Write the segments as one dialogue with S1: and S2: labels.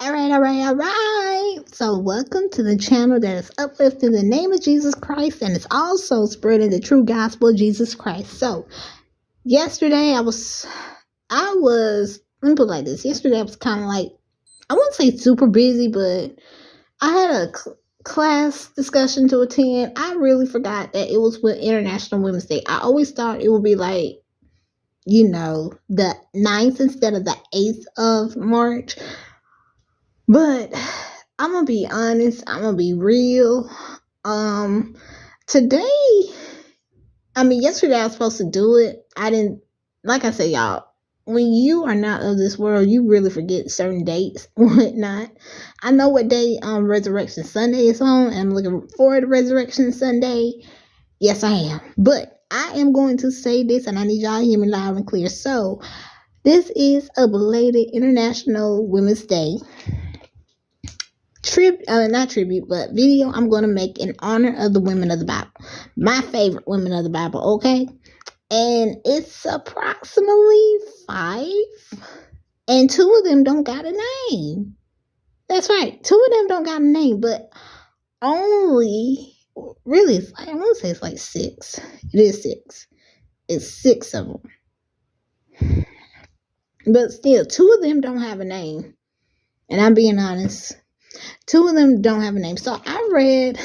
S1: All right. So, welcome to the channel that is uplifting the name of Jesus Christ and it's also spreading the true gospel of Jesus Christ. So, yesterday let me put it like this. Yesterday I was kind of like, I wouldn't say super busy, but I had a class discussion to attend. I really forgot that it was with International Women's Day. I always thought it would be like, the 9th instead of the 8th of March. But I'm gonna be honest, I'm gonna be real. Today, yesterday I was supposed to do it. I didn't, like I said, y'all, when you are not of this world, you really forget certain dates and whatnot. I know what day Resurrection Sunday is on, and I'm looking forward to Resurrection Sunday. Yes, I am. But I am going to say this, and I need y'all to hear me loud and clear. So, this is a belated International Women's Day not tribute, but video I'm going to make in honor of the women of the Bible. My favorite women of the Bible, okay? And it's approximately 5. And 2 of them don't got a name. That's right. 2 of them don't got a name, but only, really, I want to say it's like 6. It is 6. It's 6 of them. But still, 2 of them don't have a name. And I'm being honest. 2 of them don't have a name. So I read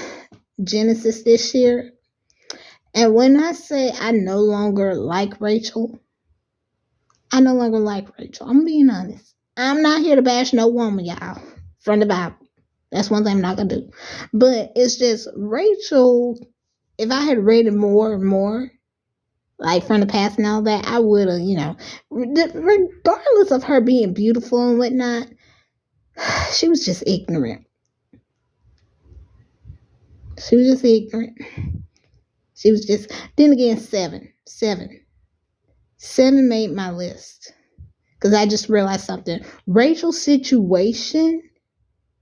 S1: Genesis this year. And when I say I no longer like Rachel, I'm being honest. I'm not here to bash no woman, y'all, from the Bible. That's one thing I'm not going to do. But it's just Rachel, if I had read it more and more, like from the past and all that, I would have, regardless of her being beautiful and whatnot, she was just ignorant. She was just ignorant. She was just, then again, 7. 7 made my list. Because I just realized something. Rachel's situation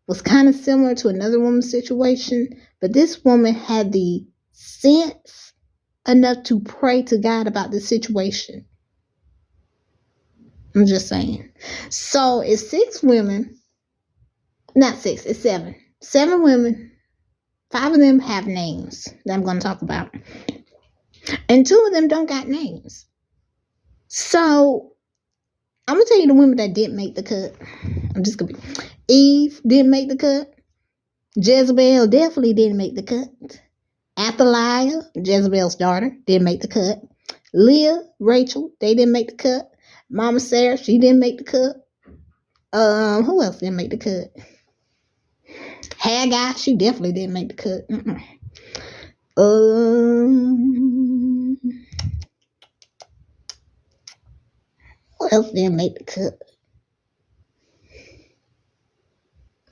S1: was kind of similar to another woman's situation. But this woman had the sense enough to pray to God about the situation. I'm just saying. So it's 6 women. Not 6, it's 7. 7 women. 5 of them have names that I'm going to talk about. And 2 of them don't got names. So, I'm going to tell you the women that didn't make the cut. I'm just going to be. Eve didn't make the cut. Jezebel definitely didn't make the cut. Athaliah, Jezebel's daughter, didn't make the cut. Leah, Rachel, they didn't make the cut. Mama Sarah, she didn't make the cut. Who else didn't make the cut? Haggai, she definitely didn't make the cut. Who else didn't make the cut?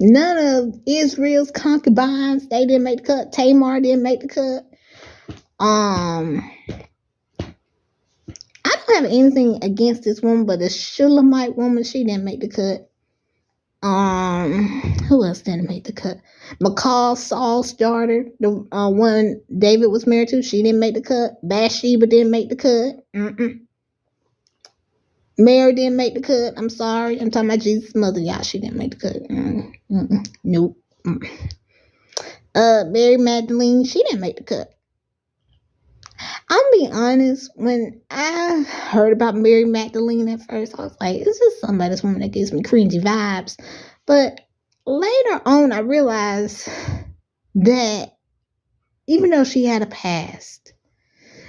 S1: None of Israel's concubines, they didn't make the cut. Tamar didn't make the cut. I don't have anything against this woman, but the Shulamite woman, she didn't make the cut. Who else didn't make the cut? Michal, Saul's daughter, the one David was married to, she didn't make the cut. Bathsheba didn't make the cut. Mary didn't make the cut. I'm sorry. I'm talking about Jesus' mother. Y'all, she didn't make the cut. Nope. Mary Magdalene, she didn't make the cut. I'm being honest, when I heard about Mary Magdalene at first, I was like, this is somebody, this woman that gives me cringy vibes. But later on, I realized that even though she had a past,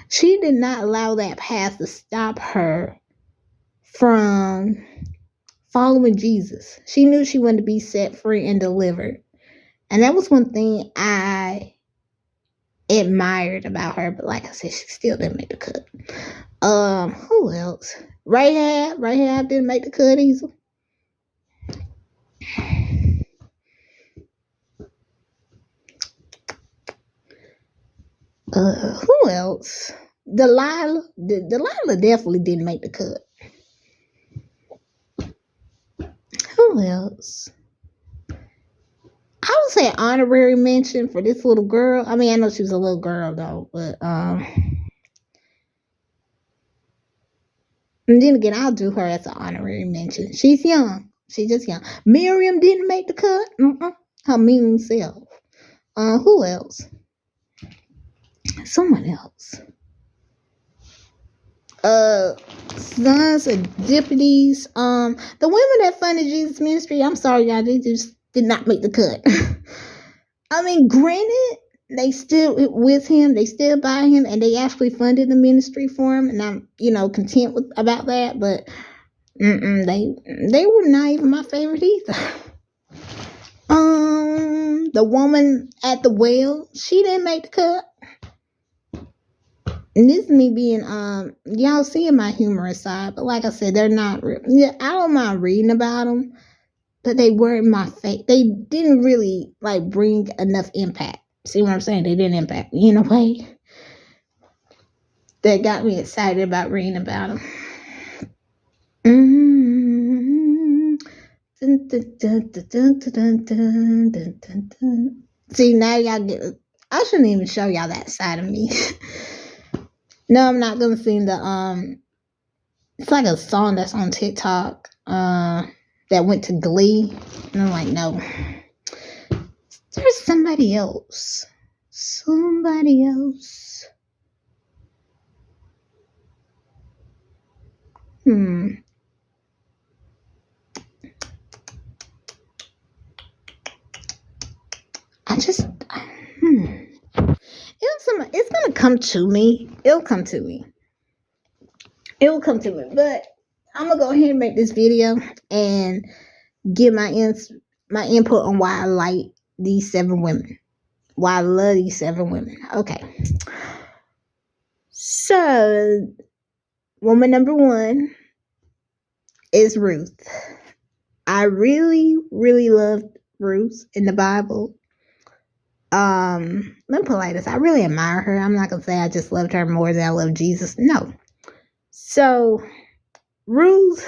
S1: she did not allow that past to stop her from following Jesus. She knew she wanted to be set free and delivered. And that was one thing I admired about her, but like I said, she still didn't make the cut. Who else? Rahab didn't make the cut either. Who else? Delilah definitely didn't make the cut. Who else? I would say honorary mention for this little girl. I know she was a little girl though, but and then again, I'll do her as an honorary mention. She's young. She just young. Miriam didn't make the cut. Her mean self. Who else? Someone else. Sons of deputies. The women that funded Jesus ministry, I'm sorry, y'all, they just did not make the cut. I mean, granted, they still with him, they still by him, and they actually funded the ministry for him, and I'm, content about that. But they were not even my favorite either. The woman at the well, she didn't make the cut. And this is me being, y'all seeing my humorous side, but like I said, they're not real. Yeah, I don't mind reading about them, but they weren't my face. They didn't really, bring enough impact. See what I'm saying? They didn't impact me in a way that got me excited about reading about them. See, now y'all get, I shouldn't even show y'all that side of me. No, I'm not gonna sing the it's like a song that's on TikTok that went to Glee, and I'm like, no, there's somebody else. It's gonna come to me. It'll come to me. But I'm gonna go ahead and make this video and give my input on why I like these 7 women. Why I love these 7 women. Okay. So, woman number 1 is Ruth. I really, really loved Ruth in the Bible. Let me put it like this. I really admire her. I'm not gonna say I just loved her more than I love Jesus. No. So Ruth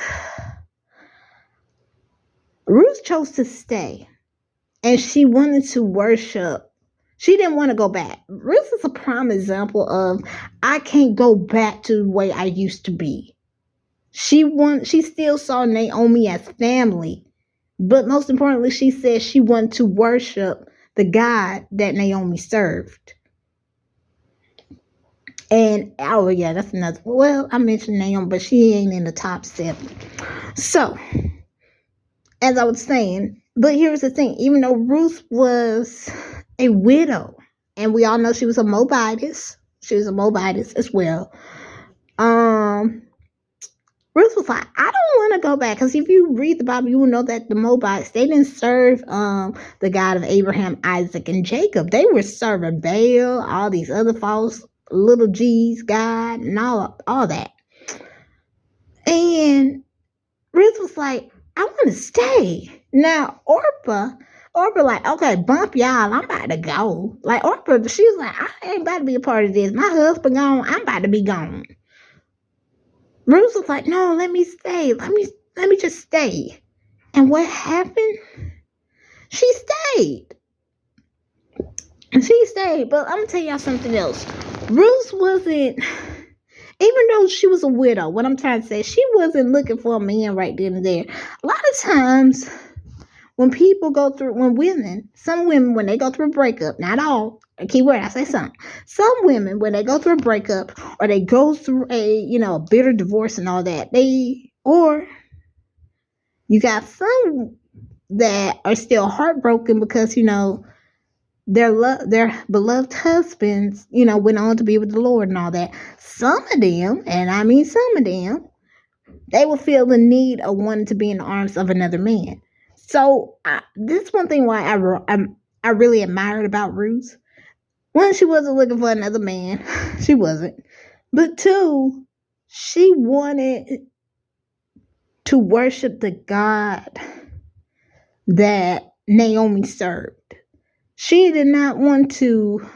S1: chose to stay, and she wanted to worship. She didn't want to go back. Ruth is a prime example of, I can't go back to the way I used to be. She still saw Naomi as family, but most importantly, she said she wanted to worship the God that Naomi served. And, oh yeah, that's another. Well, I mentioned Naomi, but she ain't in the top 7. So, as I was saying, but here's the thing. Even though Ruth was a widow, and we all know she was a Moabitess. She was a Moabitess as well. Ruth was like, I don't want to go back. Because if you read the Bible, you will know that the Moabites, they didn't serve the God of Abraham, Isaac, and Jacob. They were serving Baal, all these other false little G's, God, and all that. And Ruth was like, I want to stay. Now, Orpah like, okay, bump y'all, I'm about to go. Like, Orpah, she was like, I ain't about to be a part of this. My husband gone, I'm about to be gone. Ruth was like, no, let me stay. Let me just stay. And what happened? She stayed. But I'm going to tell y'all something else. Ruth wasn't, even though she was a widow, what I'm trying to say, she wasn't looking for a man right then and there. A lot of times, when some women, when they go through a breakup, not all, a key word, I say some women, when they go through a breakup, or they go through a bitter divorce and all that, or you got some that are still heartbroken because, their beloved husbands, went on to be with the Lord and all that. Some of them, and I mean some of them, they will feel the need of wanting to be in the arms of another man. So this is one thing why I really admired about Ruth. 1, she wasn't looking for another man. She wasn't. But 2, she wanted to worship the God that Naomi served. She did not want to,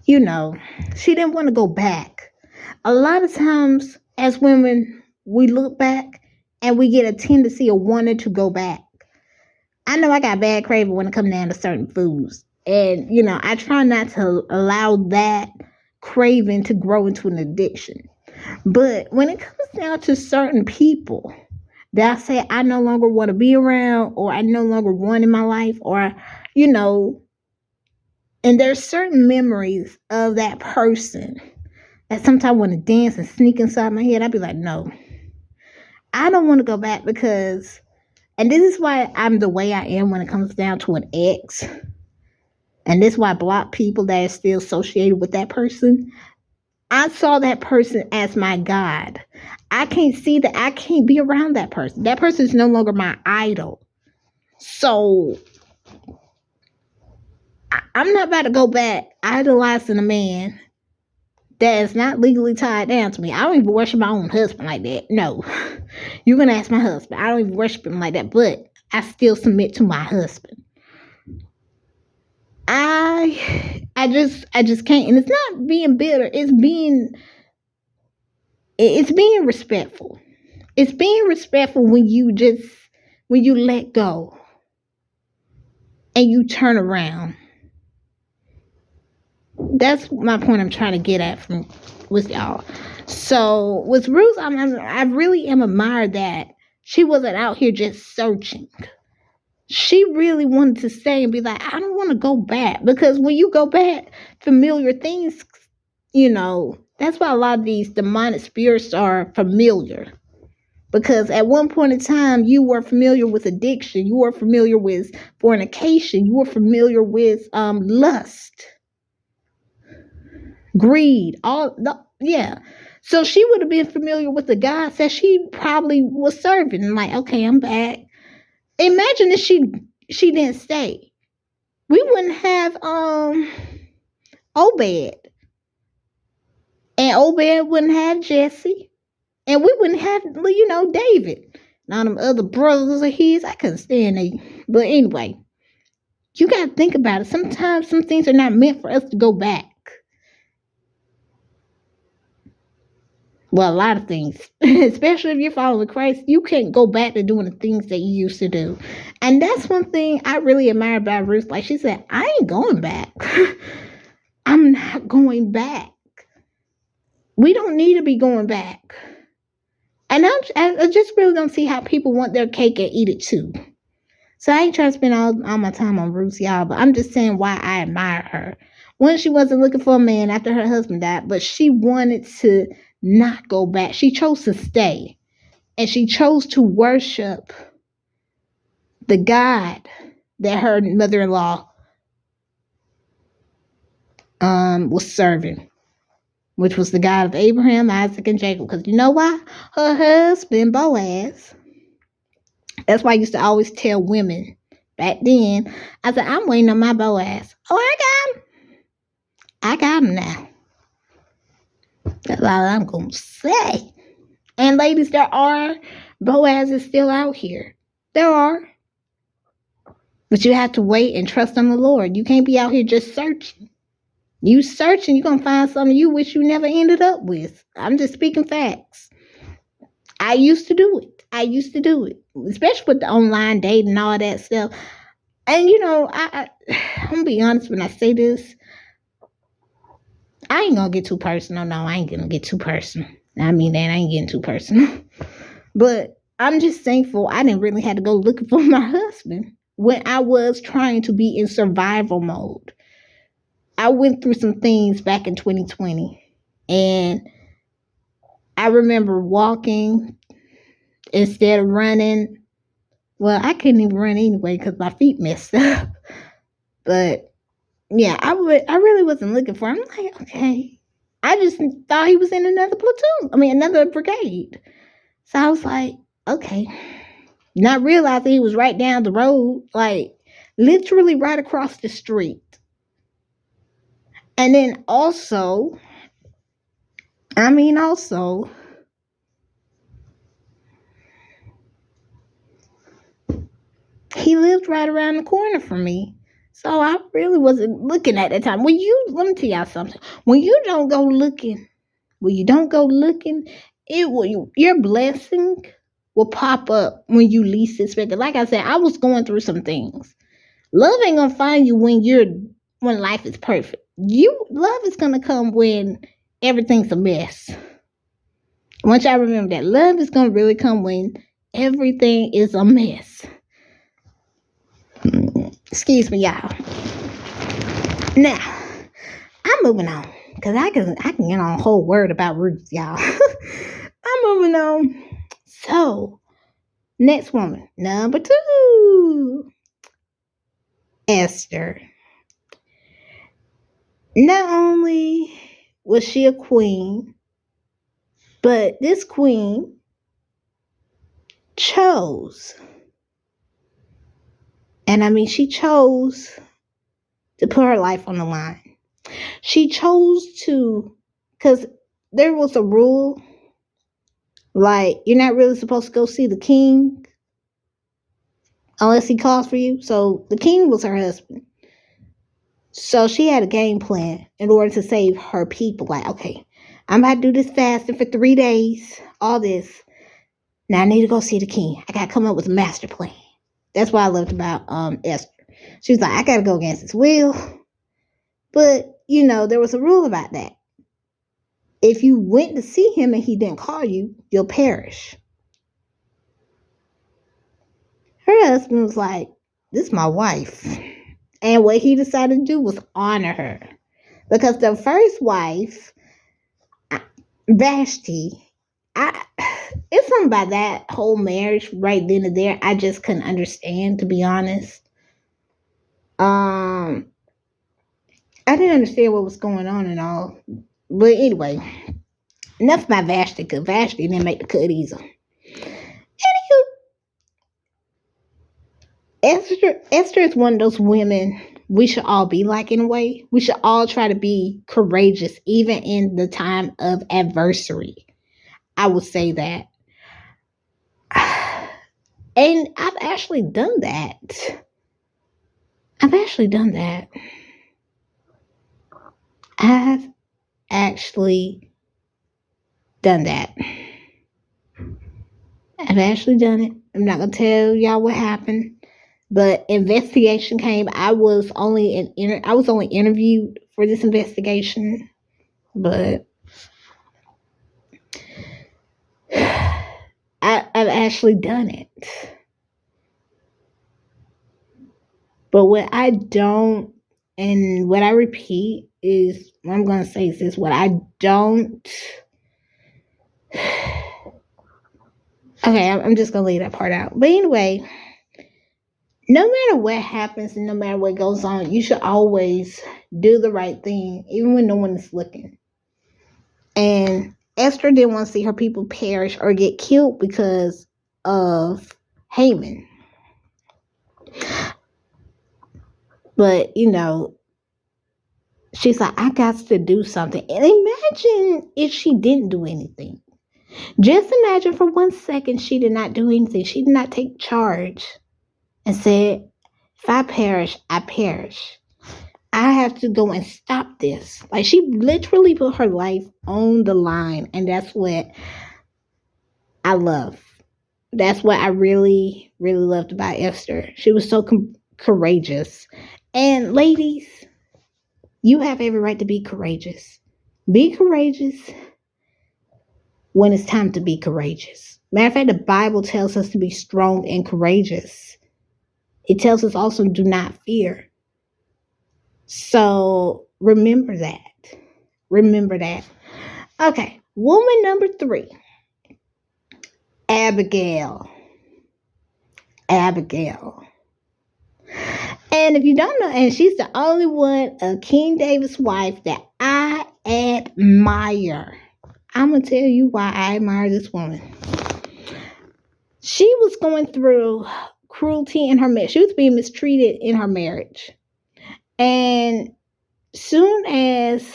S1: she didn't want to go back. A lot of times as women, we look back and we get a tendency of wanting to go back. I know I got bad craving when it comes down to certain foods. And, I try not to allow that craving to grow into an addiction. But when it comes down to certain people, that I say I no longer want to be around, or I no longer want in my life, or, you know, and there's certain memories of that person that sometimes I want to dance and sneak inside my head. I'd be like, no, I don't want to go back because, and this is why I'm the way I am when it comes down to an ex. And this is why I block people that are still associated with that person. I saw that person as my God. I can't see that. I can't be around that person. That person is no longer my idol. So I'm not about to go back idolizing a man that is not legally tied down to me. I don't even worship my own husband like that. No. You're going to ask my husband. I don't even worship him like that, but I still submit to my husband. I just can't. And it's not being bitter. It's being respectful. It's being respectful when you let go and you turn around. That's my point I'm trying to get at with y'all. So with Ruth, I really am admired that she wasn't out here just searching. She really wanted to stay and be like, I don't want to go back. Because when you go back, familiar things, that's why a lot of these demonic spirits are familiar. Because at one point in time, you were familiar with addiction. You were familiar with fornication. You were familiar with lust, greed, So she would have been familiar with the gods that she probably was serving. And like, okay, I'm back. Imagine if she didn't stay. We wouldn't have Obed. And Obed wouldn't have Jesse. And we wouldn't have, David. Now them other brothers of his, I couldn't stand them. But anyway, you got to think about it. Sometimes some things are not meant for us to go back. Well, a lot of things, especially if you're following Christ, you can't go back to doing the things that you used to do. And that's one thing I really admire about Ruth. Like she said, I ain't going back. I'm not going back. We don't need to be going back. And I just really don't see how people want their cake and eat it too. So I ain't trying to spend all my time on Ruth, y'all, but I'm just saying why I admire her. One, she wasn't looking for a man after her husband died, but she wanted to not go back. She chose to stay. And she chose to worship the God that her mother-in-law was serving, which was the God of Abraham, Isaac, and Jacob. Because you know why? Her husband, Boaz. That's why I used to always tell women back then, I said, I'm waiting on my Boaz. Oh, I got him. I got him now. That's all I'm going to say. And ladies, there are Boazes still out here. There are. But you have to wait and trust on the Lord. You can't be out here just searching. You searching, you're going to find something you wish you never ended up with. I'm just speaking facts. I used to do it. Especially with the online dating and all that stuff. And, I'm going to be honest when I say this. I ain't going to get too personal. No, I ain't going to get too personal. I mean that I ain't getting too personal. But I'm just thankful I didn't really have to go looking for my husband when I was trying to be in survival mode. I went through some things back in 2020. And I remember walking instead of running. Well, I couldn't even run anyway because my feet messed up. But yeah, I really wasn't looking for him. I'm like, okay. I just thought he was in another brigade. So I was like, okay. Not realizing he was right down the road, like literally right across the street. And then also, he lived right around the corner from me. So I really wasn't looking at that time. Let me tell y'all something. When you don't go looking, your blessing will pop up when you least expect it. Like I said, I was going through some things. Love ain't gonna find you when life is perfect. Love is gonna come when everything's a mess. Once y'all remember that, love is gonna really come when everything is a mess. Excuse me, y'all. Now, I'm moving on because I can get on a whole word about Ruth, y'all. I'm moving on. So, next woman, number 2, Esther. Not only was she a queen, but this queen chose, and I mean, she chose to put her life on the line. She chose to, because there was a rule, like, you're not really supposed to go see the king unless he calls for you. So the king was her husband. So she had a game plan in order to save her people. Like, okay, I'm about to do this fasting for 3 days, all this. Now I need to go see the king. I got to come up with a master plan. That's what I loved about Esther. She was like, I got to go against his will. But, there was a rule about that. If you went to see him and he didn't call you, you'll perish. Her husband was like, this is my wife. And what he decided to do was honor her. Because the first wife, Vashti, it's something about that whole marriage right then and there I just couldn't understand, to be honest. I didn't understand what was going on and all. But anyway, enough about Vashti, because Vashti didn't make the cut either. Anywho, Esther is one of those women we should all be like in a way. We should all try to be courageous, even in the time of adversity. I would say that. And I've actually done that. I've actually done that. I'm not going to tell y'all what happened. But investigation came. I was only interviewed for this investigation. But I've actually done it. But what I don't, and what I repeat is, what I'm going to say is this, what I don't, okay, I'm just going to leave that part out. But anyway, no matter what happens and no matter what goes on, you should always do the right thing, even when no one is looking. And Esther didn't want to see her people perish or get killed because of Haman. But, she's like, I got to do something. And imagine if she didn't do anything. Just imagine for 1 second she did not do anything. She did not take charge and said, if I perish, I perish. I have to go and stop this. Like, she literally put her life on the line. And that's what I love. That's what I really, really loved about Esther. She was so courageous. And ladies, you have every right to be courageous. Be courageous when it's time to be courageous. Matter of fact, the Bible tells us to be strong and courageous. It tells us also do not fear. So remember that. Remember that. Okay, woman number 3. Abigail. And if you don't know, and she's the only one of King David's wife that I admire. I'm going to tell you why I admire this woman. She was going through cruelty in her marriage. She was being mistreated in her marriage. And soon as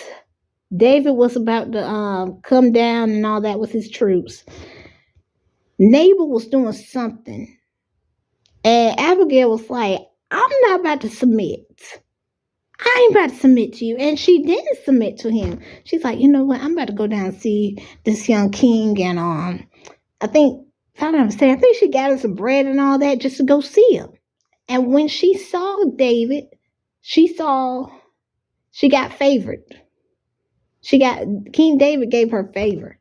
S1: David was about to come down and all that with his troops, Nabal was doing something. And Abigail was like, I'm not about to submit. I ain't about to submit to you. And she didn't submit to him. She's like, you know what? I'm about to go down and see this young king. And I think she got her some bread and all that just to go see him. And when she saw David, she got favored. King David gave her favor.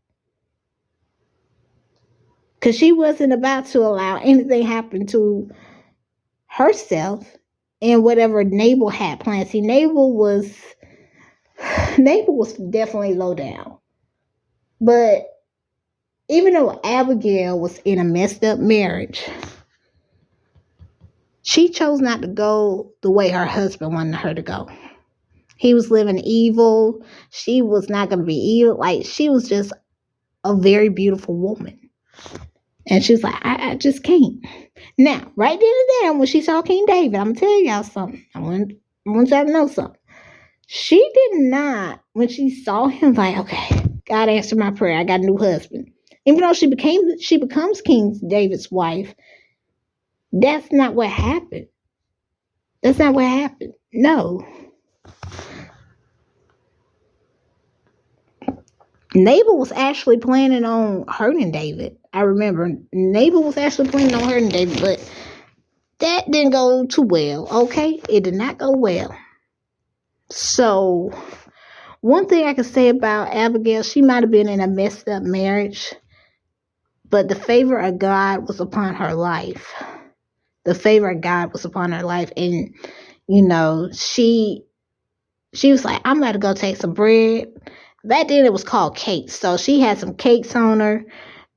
S1: Because she wasn't about to allow anything happen to herself and whatever Nabal had planned. See, Nabal was definitely low down. But even though Abigail was in a messed up marriage, she chose not to go the way her husband wanted her to go. He was living evil. She was not going to be evil. Like, she was just a very beautiful woman. And she was like, I just can't. Now, right then and there, when she saw King David, I'm going to tell y'all something. I want y'all to know something. She did not, when she saw him, like, okay, God answered my prayer. I got a new husband. Even though she becomes King David's wife, that's not what happened. That's not what happened. No. Nabal was actually planning on hurting David. I remember Nabal was actually planning on hurting David, but that didn't go too well, okay? It did not go well. So, one thing I can say about Abigail, she might have been in a messed up marriage, but the favor of God was upon her life. The favor of God was upon her life. And, you know, she was like, I'm about to go take some bread. Back then it was called cakes. So she had some cakes on her.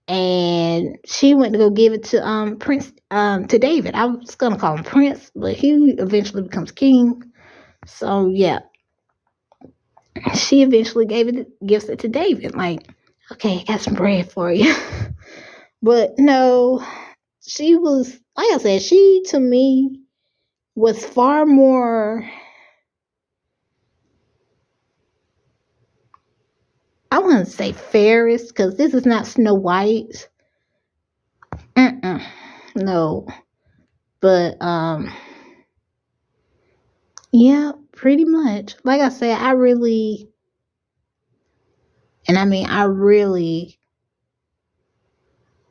S1: And she went to go give it to Prince to David. I was gonna call him Prince, but he eventually becomes king. So yeah. She eventually gives it to David. Like, okay, I got some bread for you. But no, she was, like I said, she to me was far more, I wouldn't say fairest, because this is not Snow White. No. But yeah, pretty much. Like I said, I really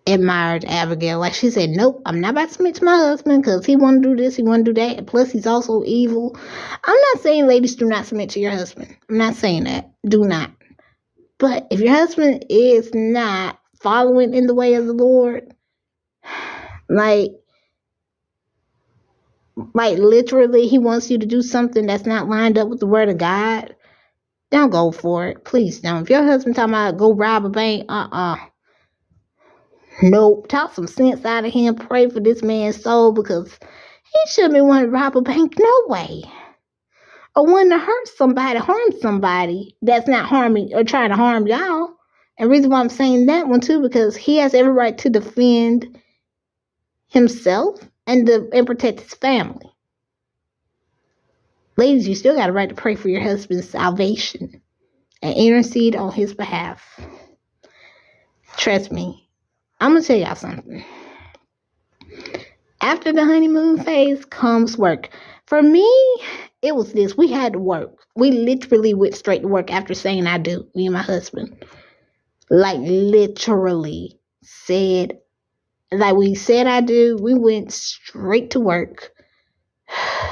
S1: admired Abigail. Like, she said, nope, I'm not about to submit to my husband because he want to do this, he want to do that. Plus, he's also evil. I'm not saying ladies do not submit to your husband. I'm not saying that. Do not. But if your husband is not following in the way of the Lord, like literally he wants you to do something that's not lined up with the word of God, don't go for it. Please don't. If your husband talking about go rob a bank, nope. Talk some sense out of him. Pray for this man's soul, because he shouldn't be wanting to rob a bank. No way. Or wanting to harm somebody that's not harming or trying to harm y'all. And the reason why I'm saying that one too, because he has every right to defend himself and protect his family. Ladies, you still got a right to pray for your husband's salvation and intercede on his behalf. Trust me. I'm going to tell y'all something. After the honeymoon phase comes work. For me, it was this. We had to work. We literally went straight to work after saying I do, me and my husband. Like, literally said, like we said I do, we went straight to work.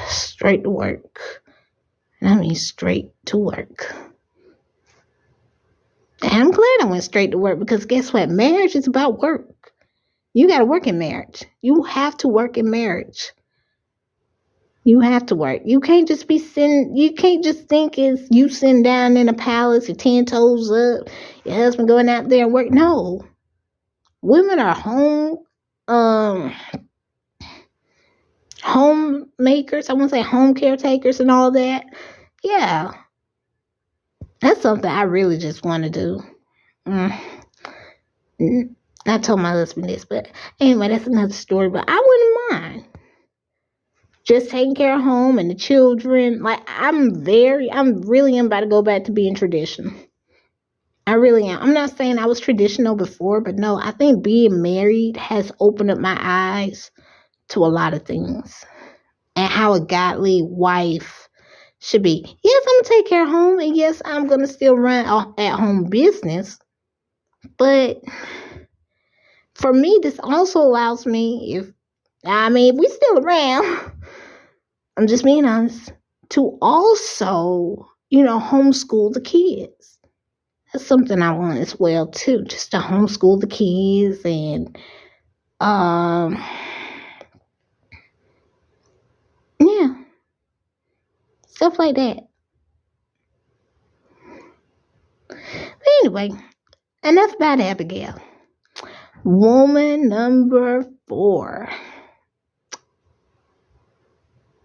S1: Straight to work. And I mean straight to work. And I'm glad I went straight to work, because guess what? Marriage is about work. You got to work in marriage. You have to work in marriage. You have to work. You can't just you can't just think it's you sitting down in a palace, your 10 toes up, your husband going out there and work. No. Women are homemakers. I want to say home caretakers and all that. Yeah. That's something I really just want to do. I told my husband this, but anyway, that's another story. But I wouldn't mind just taking care of home and the children. Like, I'm really about to go back to being traditional. I really am. I'm not saying I was traditional before, but no, I think being married has opened up my eyes to a lot of things and how a godly wife should be. Yes, I'm going to take care of home, and yes, I'm going to still run at home business. But for me, this also allows me, if we still around, I'm just being honest, to also, homeschool the kids. That's something I want as well too, just to homeschool the kids and um yeah, stuff like that. But anyway, enough about Abigail. Woman number 4,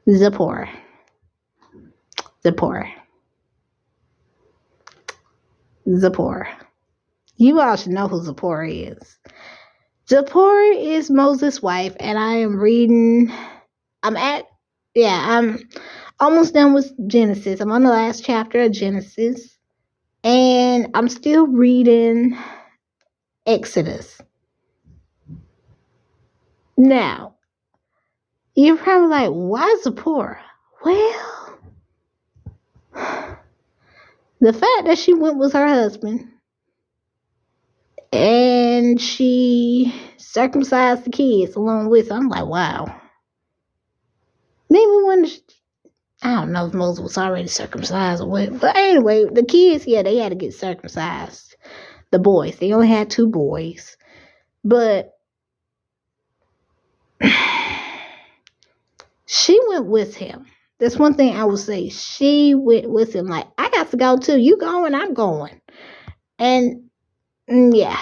S1: Zipporah. Zipporah. Zipporah. You all should know who Zipporah is. Zipporah is Moses' wife, and I am reading. I'm almost done with Genesis. I'm on the last chapter of Genesis, and I'm still reading Exodus. Now, you're probably like, why Zipporah? Well, the fact that she went with her husband and she circumcised the kids along with her, I'm like, wow. Maybe when I don't know if Moses was already circumcised or what, but anyway, the kids, yeah, they had to get circumcised. The boys, they only had 2 boys, but she went with him. That's one thing I would say. She went with him. Like, I got to go too. You going, I'm going. And yeah,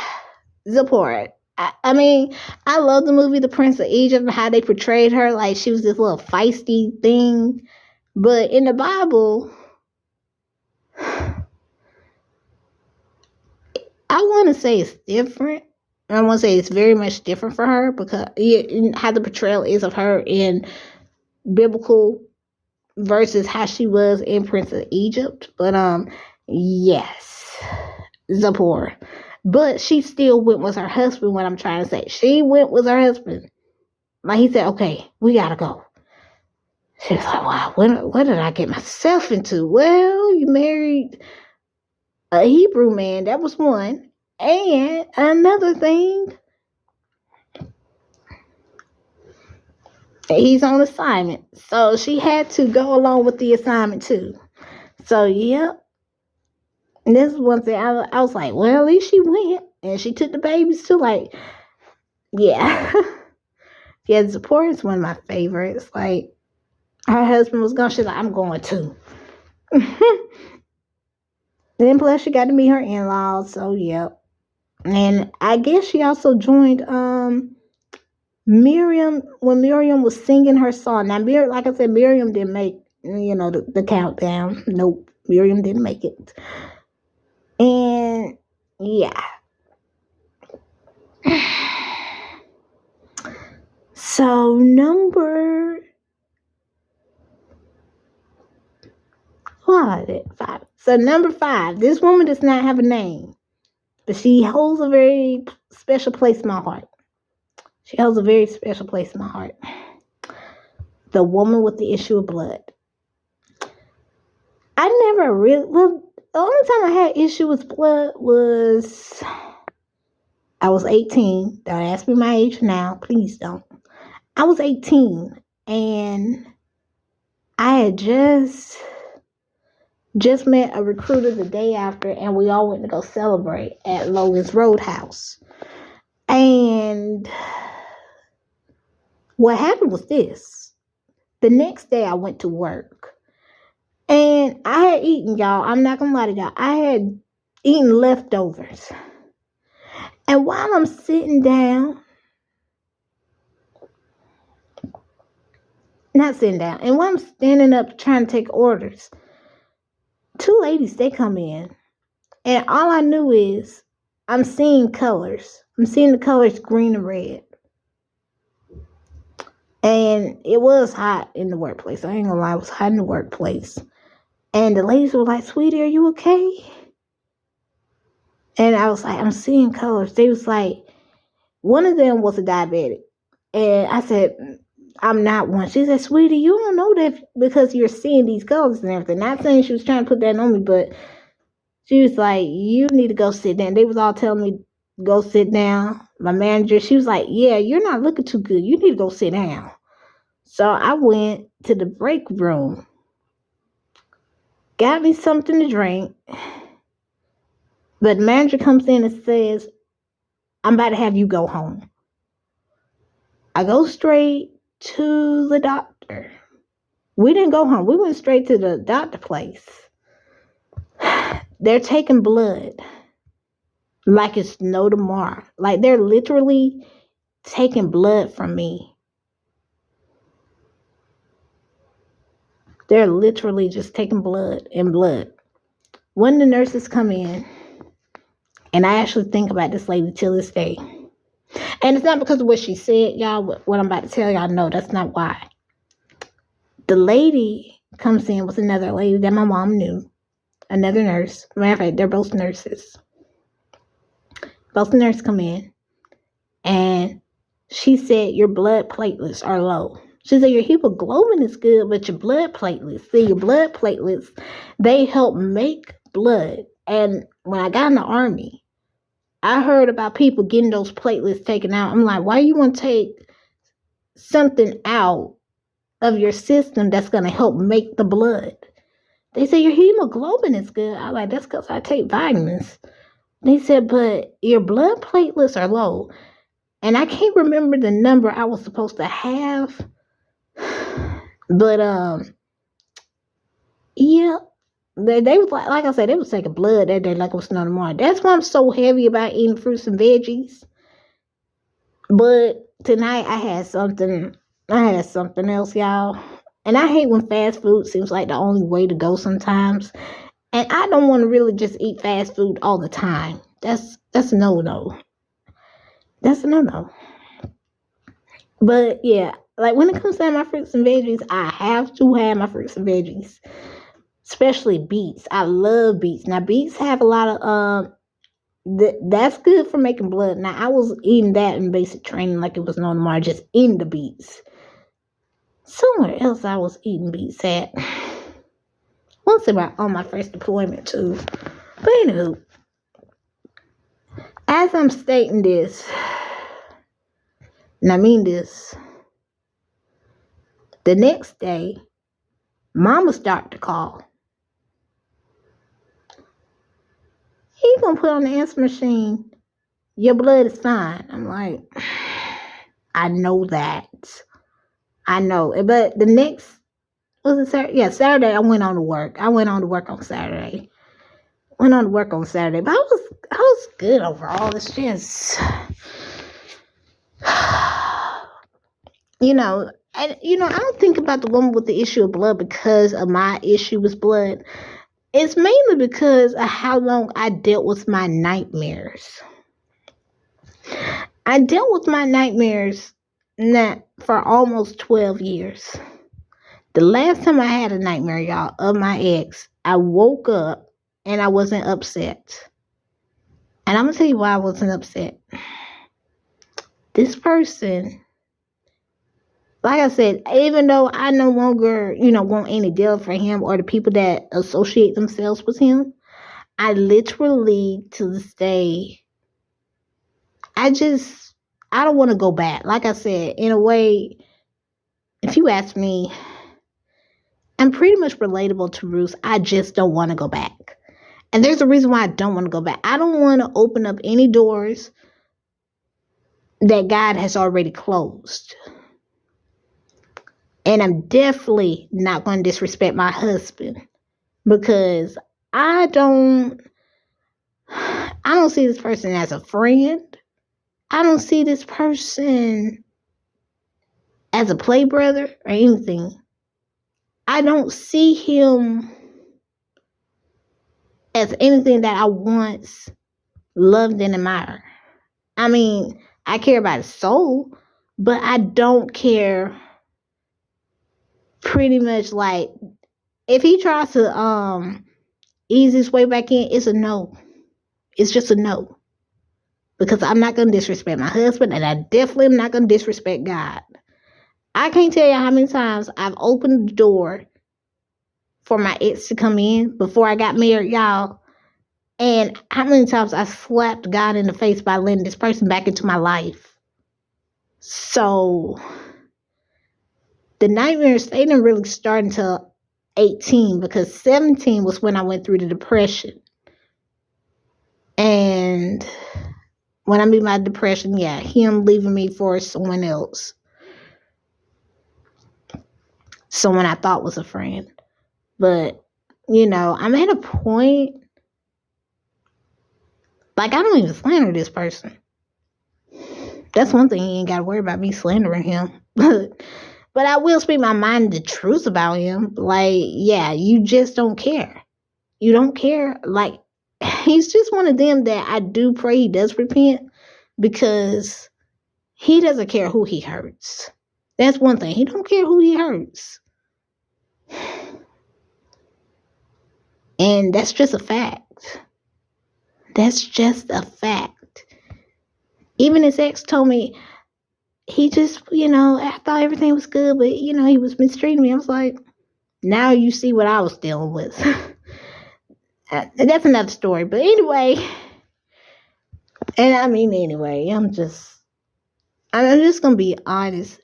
S1: Zipporah. I mean, I love the movie The Prince of Egypt and how they portrayed her. Like, she was this little feisty thing. But in the Bible, I want to say it's different. I want to say it's very much different for her because how the portrayal is of her in biblical versus how she was in Prince of Egypt. But yes, Zipporah. But she still went with her husband. What I'm trying to say, she went with her husband. Like, he said, okay, we gotta go. She was like, wow, what did I get myself into? Well, you married a Hebrew man. That was one. And another thing, he's on assignment. So she had to go along with the assignment too. So, yep. And this is one thing I was like, well, at least she went. And she took the babies too. Like, yeah. Yeah, Zipporah is one of my favorites. Like, her husband was gone. She's like, I'm going too. Then plus she got to meet her in-laws. So, yep. And I guess she also joined Miriam when Miriam was singing her song. Now, like I said, Miriam didn't make, the countdown. Nope, Miriam didn't make it. And, yeah. So, number 5. So, number 5. This woman does not have a name, but she holds a very special place in my heart. She holds a very special place in my heart. The woman with the issue of blood. I never really... Well, the only time I had issue with blood was... I was 18. Don't ask me my age now. Please don't. I was 18. And I had just met a recruiter the day after, and we all went to go celebrate at Logan's Roadhouse. And what happened was this. The next day I went to work, and I had eaten, y'all. I'm not going to lie to y'all. I had eaten leftovers. And while I'm sitting down, not sitting down, and while I'm standing up trying to take orders, 2 ladies, they come in, and all I knew is I'm seeing colors. I'm seeing the colors green and red. And it was hot in the workplace. I ain't gonna lie, it was hot in the workplace. And the ladies were like, sweetie, are you okay? And I was like, I'm seeing colors. They was like, one of them was a diabetic. And I said, I'm not one. She said, sweetie, you don't know that because you're seeing these colors and everything. Not saying she was trying to put that on me, but she was like, you need to go sit down. They was all telling me, go sit down. My manager, she was like, yeah, you're not looking too good. You need to go sit down. So I went to the break room, got me something to drink, But the manager comes in and says, I'm about to have you go home. I go straight to the doctor. We didn't go home. We went straight to the doctor place. They're taking blood like it's no tomorrow. Like they're literally taking blood from me. They're literally just taking blood and blood. When the nurses come in, and I actually think about this lady till this day. And it's not because of what she said, y'all, what I'm about to tell y'all. No, that's not why. The lady comes in with another lady that my mom knew. Another nurse. Matter of fact, they're both nurses. Both the nurses come in. And she said, your blood platelets are low. She said, your hemoglobin is good, but your blood platelets. See, your blood platelets, they help make blood. And when I got in the Army, I heard about people getting those platelets taken out. I'm like, why you want to take something out of your system that's going to help make the blood? They say your hemoglobin is good. I like, that's because I take vitamins. They said, but your blood platelets are low. And I can't remember the number I was supposed to have. But, yeah. They was like I said, they was taking blood that day like it was no tomorrow. That's why I'm so heavy about eating fruits and veggies. But tonight I had something else, y'all. And I hate when fast food seems like the only way to go sometimes. And I don't want to really just eat fast food all the time. That's a no-no. That's a no-no. But yeah, like when it comes to my fruits and veggies, I have to have my fruits and veggies. Especially beets. I love beets. Now beets have a lot of that's good for making blood. Now I was eating that in basic training like it was no tomorrow, just eating the beets. Somewhere else I was eating beets at. Once on my first deployment too. But anywho, as I'm stating this, and I mean this, the next day, Mama's doctor called. He gonna put on the answer machine, your blood is fine. I'm like, I know that. I know. But the next, was it Saturday? Yeah, Saturday I went on to work. I went on to work on Saturday. But I was good overall. It's just, I don't think about the woman with the issue of blood because of my issue with blood. It's mainly because of how long I dealt with my nightmares. I dealt with my nightmares for almost 12 years. The last time I had a nightmare, y'all, of my ex, I woke up and I wasn't upset. And I'm going to tell you why I wasn't upset. This person, like I said, even though I no longer, want any deal for him or the people that associate themselves with him, I literally, to this day, I don't want to go back. Like I said, in a way, if you ask me, I'm pretty much relatable to Ruth. I just don't want to go back. And there's a reason why I don't want to go back. I don't want to open up any doors that God has already closed. And I'm definitely not going to disrespect my husband because I don't see this person as a friend. I don't see this person as a play brother or anything. I don't see him as anything that I once loved and admired. I mean, I care about his soul, but I don't care pretty much like if he tries to ease his way back in, it's a no. It's just a no. Because I'm not going to disrespect my husband and I definitely am not going to disrespect God. I can't tell you how many times I've opened the door for my ex to come in before I got married, y'all. And how many times I slapped God in the face by letting this person back into my life. So the nightmares, they didn't really start until 18 because 17 was when I went through the depression. And when I mean my depression, yeah, him leaving me for someone else. Someone I thought was a friend. But, I'm at a point, like, I don't even slander this person. That's one thing, you ain't got to worry about me slandering him. But I will speak my mind the truth about him. Like, yeah, you just don't care. You don't care. Like, he's just one of them that I do pray he does repent, because he doesn't care who he hurts. That's one thing. He don't care who he hurts. And that's just a fact. That's just a fact. Even his ex told me, he just, I thought everything was good, but, he was mistreating me. I was like, now you see what I was dealing with. That's another story. But anyway, I'm just going to be honest.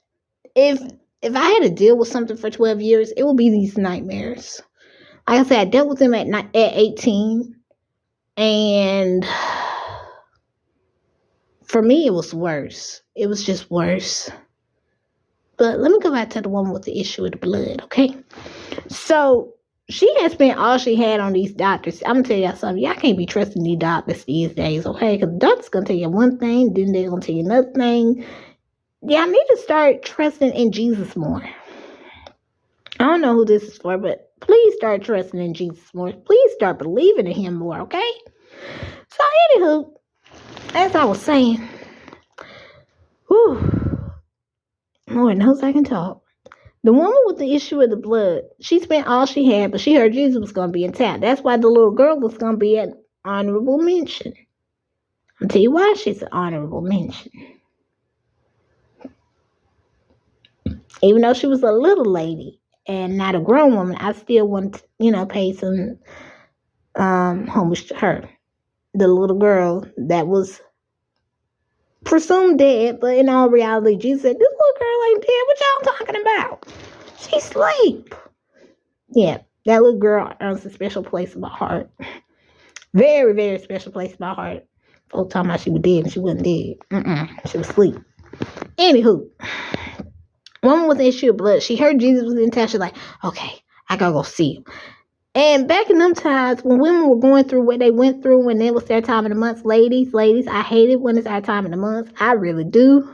S1: If I had to deal with something for 12 years, it would be these nightmares. Like I said, I dealt with them at 18. And for me, it was worse. It was just worse. But let me go back to the woman with the issue with the blood, okay? So she had spent all she had on these doctors. I'm going to tell y'all something. Y'all can't be trusting these doctors these days, okay? Because the doctor's going to tell you one thing, then they're going to tell you another thing. Y'all need to start trusting in Jesus more. I don't know who this is for, but please start trusting in Jesus more. Please start believing in him more, okay? So, anywho, as I was saying, Lord knows I can talk. The woman with the issue of the blood, she spent all she had, but she heard Jesus was going to be in town. That's why the little girl was going to be an honorable mention. I'll tell you why she's an honorable mention. Even though she was a little lady and not a grown woman, I still want to, pay some homage to her. The little girl that was presumed dead, but in all reality, Jesus said, this little girl ain't dead. What y'all talking about? She's asleep. Yeah, that little girl earns a special place in my heart. Very, very special place in my heart. Folks talking about she was dead and she wasn't dead. She was asleep. Anywho, woman with an issue of blood, she heard Jesus was in town. She's like, okay, I gotta go see him. And back in them times, when women were going through what they went through when it was their time of the month, ladies, I hate it when it's our time of the month. I really do.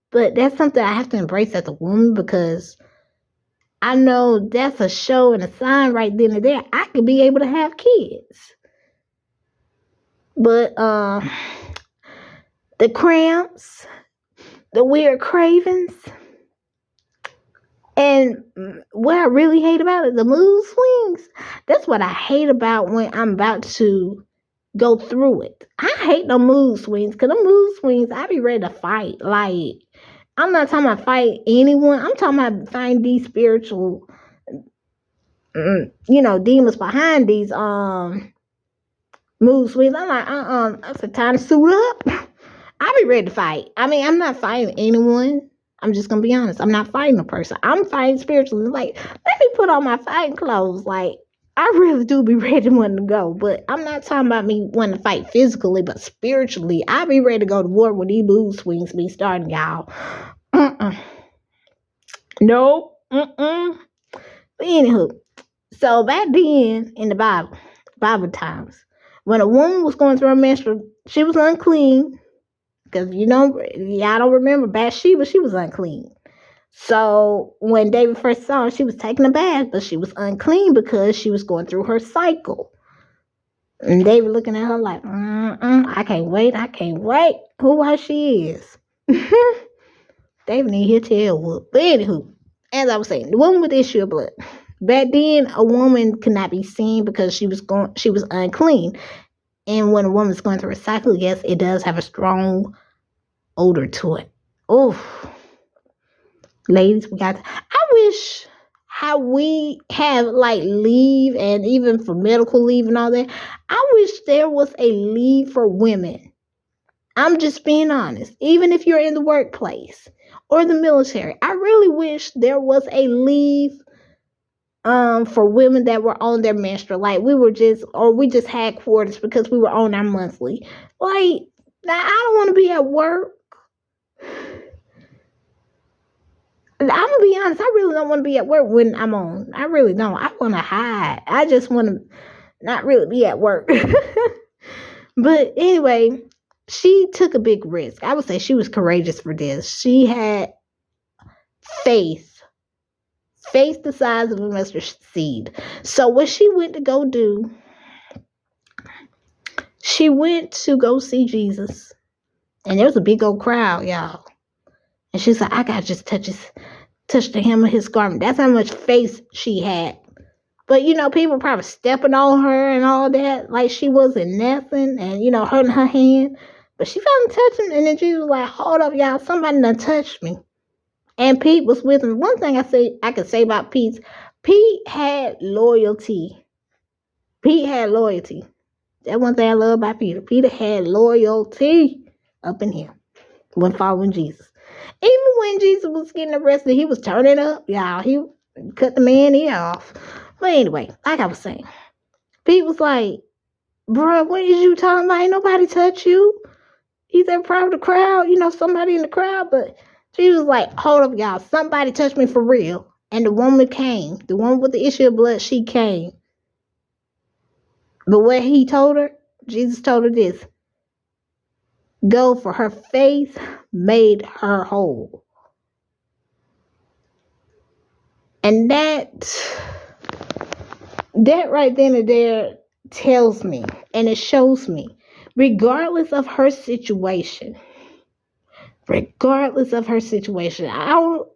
S1: But that's something I have to embrace as a woman, because I know that's a show and a sign right then and there. I could be able to have kids. But the cramps, the weird cravings, and what I really hate about it, the mood swings. That's what I hate about when I'm about to go through it. I hate the mood swings, because the mood swings, I be ready to fight. Like, I'm not talking about fight anyone. I'm talking about find these spiritual, demons behind these mood swings. I'm like, that's the time to suit up. I be ready to fight. I mean, I'm not fighting anyone. I'm just going to be honest. I'm not fighting a person. I'm fighting spiritually. Like, let me put on my fighting clothes. Like, I really do be ready to want to go. But I'm not talking about me wanting to fight physically, but spiritually. I be ready to go to war when these mood swings be starting, y'all. Nope. But anywho, so back then in the Bible times, when a woman was going through a menstrual, she was unclean. Because, y'all don't remember Bathsheba, she was unclean. So when David first saw her, she was taking a bath, but she was unclean because she was going through her cycle. And David looking at her like, I can't wait. Who was she is. David need his tail whooped. But anywho, as I was saying, the woman with the issue of blood. Back then, a woman could not be seen because she was unclean. And when a woman's going through a cycle, yes, it does have a strong odor to it. Oh, ladies, I wish how we have like leave, and even for medical leave and all that, I wish there was a leave for women. I'm just being honest. Even if you're in the workplace or the military, I really wish there was a leave for women that were on their menstrual. Like we just had quarters because we were on our monthly. Like, now I don't want to be at work. I'm gonna be honest, I really don't want to be at work when I'm on. I really don't. I want to hide. I just want to not really be at work. But anyway, she took a big risk. I would say she was courageous for this. She had faith the size of a mustard seed. So what she went to go do, she went to go see Jesus. And there was a big old crowd, y'all. And she's like, I gotta just touch the hem of his garment. That's how much faith she had. But, people probably stepping on her and all that, like she wasn't nothing, and, hurting her hand. But she finally touched him, and then Jesus was like, hold up, y'all, somebody done touched me. And Pete was with him. One thing I could say about Pete had loyalty. That's one thing I love about Peter. Peter had loyalty up in him when following Jesus. Even when Jesus was getting arrested, he was turning up, y'all. He cut the man ear off. But anyway, like I was saying, Pete was like, bro, what is you talking about? Ain't nobody touch you. He's in front of the crowd, somebody in the crowd. But she was like, hold up, y'all. Somebody touched me for real. And the woman came. The one with the issue of blood, she came. But what he told her, Jesus told her this. Go, for her faith made her whole. And that right then and there tells me, and it shows me, regardless of her situation, I'm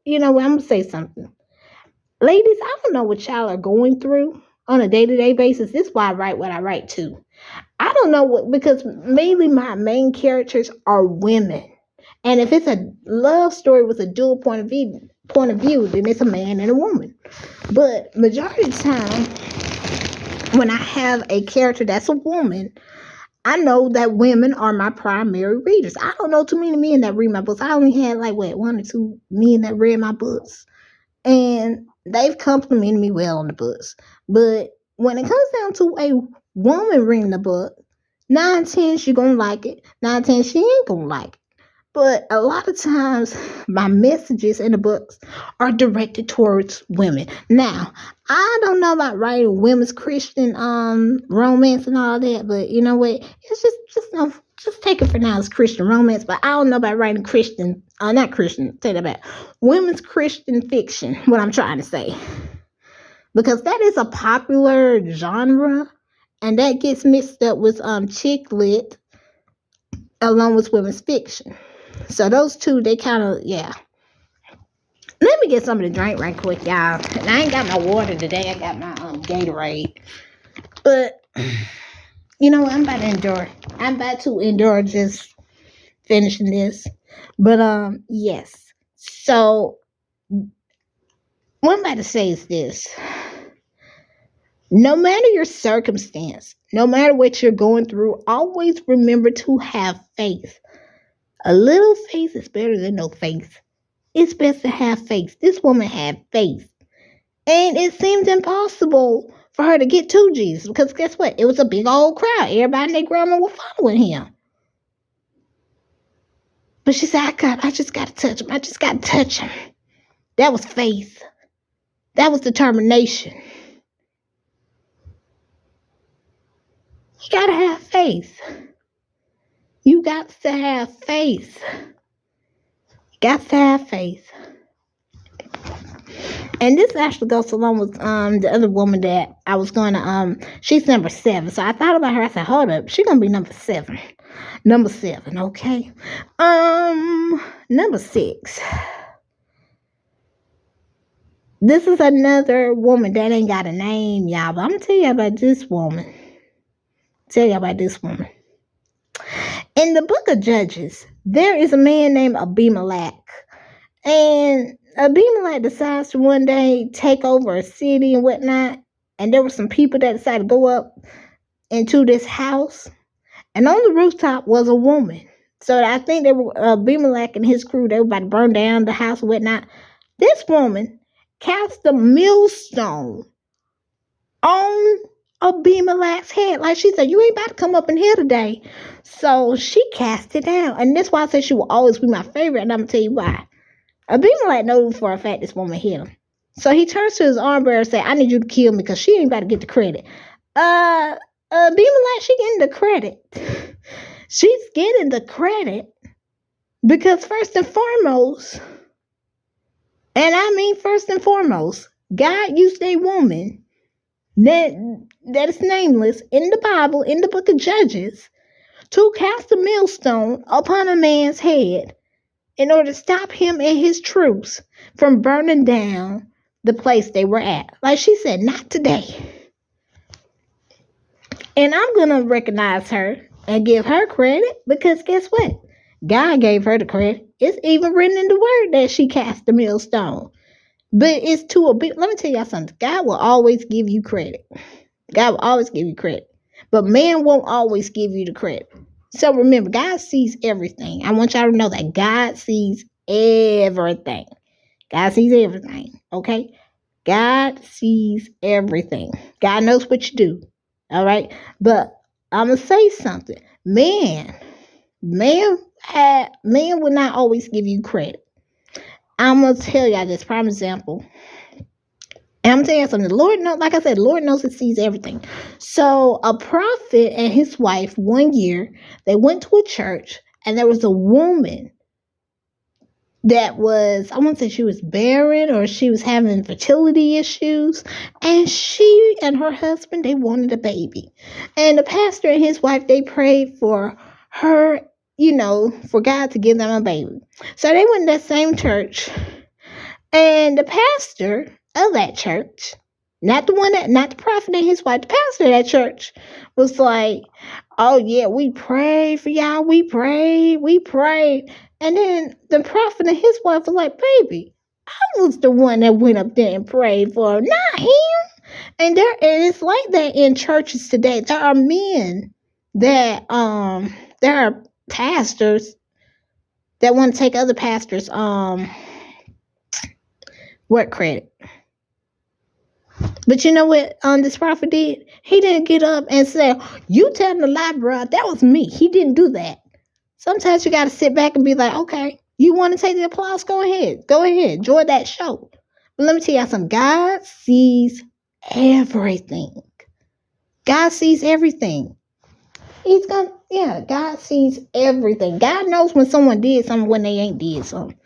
S1: going to say something. Ladies, I don't know what y'all are going through on a day-to-day basis. This is why I write what I write too. I don't know because mainly my main characters are women. And if it's a love story with a dual point of view, then it's a man and a woman. But majority of the time, when I have a character that's a woman, I know that women are my primary readers. I don't know too many men that read my books. I only had one or two men that read my books. And they've complimented me well on the books. But when it comes down to a woman reading the book, 9 10 she gonna like it. 9 10 she ain't gonna like it. But a lot of times my messages in the books are directed towards women. Now, I don't know about writing women's Christian romance and all that, but you know what? It's just take it for now as Christian romance. But I don't know about writing women's Christian fiction, what I'm trying to say. Because that is a popular genre, and that gets mixed up with chick lit along with women's fiction. So those two, they kind of, yeah. Let me get something to drink right quick, y'all. And I ain't got my water today. I got my Gatorade. But, I'm about to endure just finishing this. But, yes. So, what I'm about to say is this. No matter your circumstance, no matter what you're going through, always remember to have faith. A little faith is better than no faith. It's best to have faith. This woman had faith. And it seemed impossible for her to get to Jesus. Because guess what? It was a big old crowd. Everybody and their grandma were following him. But she said, I just got to touch him. I just got to touch him. That was faith. That was determination. You got to have faith. You got to have faith. And this actually goes along with the other woman that I was going to, she's number 7. So I thought about her. I said, hold up. She's going to be number 7. Number 7, okay? Number 6. This is another woman that ain't got a name, y'all. But I'm going to tell you about this woman. In the book of Judges, there is a man named Abimelech. And Abimelech decides to one day take over a city and whatnot. And there were some people that decided to go up into this house. And on the rooftop was a woman. So I think they were Abimelech and his crew, they were about to burn down the house and whatnot. This woman cast a millstone on Abimelech's head. Like she said, you ain't about to come up in here today. So she cast it down. And that's why I said she will always be my favorite. And I'm going to tell you why. Abimelech knows for a fact this woman hit him. So he turns to his arm bearer and says, I need you to kill me because she ain't about to get the credit. Abimelech, she getting the credit. She's getting the credit because first and foremost, God used a woman that is nameless in the Bible, in the book of Judges, to cast a millstone upon a man's head in order to stop him and his troops from burning down the place they were at. Like she said, not today. And I'm going to recognize her and give her credit because guess what? God gave her the credit. It's even written in the word that she cast the millstone. But it's to a bit. Let me tell y'all something. God will always give you credit. God will always give you credit. But man won't always give you the credit. So remember, God sees everything. I want y'all to know that God sees everything. God sees everything. Okay? God sees everything. God knows what you do. All right? But I'm going to say something. Man will not always give you credit. I'm going to tell y'all this prime example. And I'm telling you something. The Lord knows, like I said, the Lord knows and sees everything. So a prophet and his wife, one year, they went to a church and there was a woman that was, I won't say she was barren or she was having fertility issues. And she and her husband, they wanted a baby. And the pastor and his wife, they prayed for her, for God to give them a baby. So they went to that same church. And the pastor of that church, not the prophet and his wife, the pastor of that church was like, oh yeah, we prayed for y'all. We prayed. And then the prophet and his wife was like, baby, I was the one that went up there and prayed for him, not him. And it's like that in churches today. There are men that there are pastors that want to take other pastors work credit. But you know what this prophet did? He didn't get up and say, you telling the lie, bro. That was me. He didn't do that. Sometimes you got to sit back and be like, okay, you want to take the applause? Go ahead. Enjoy that show. But let me tell you something. God sees everything. God sees everything. God sees everything. God knows when someone did something when they ain't did something.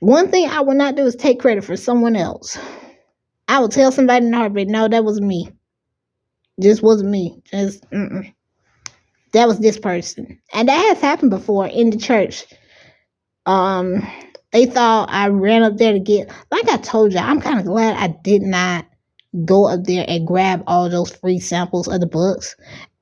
S1: One thing I will not do is take credit for someone else. I will tell somebody in the heartbeat, no, that was me. Just wasn't me. That was this person. And that has happened before in the church. They thought I ran up there to get, like I told you, I'm kind of glad I did not go up there and grab all those free samples of the books.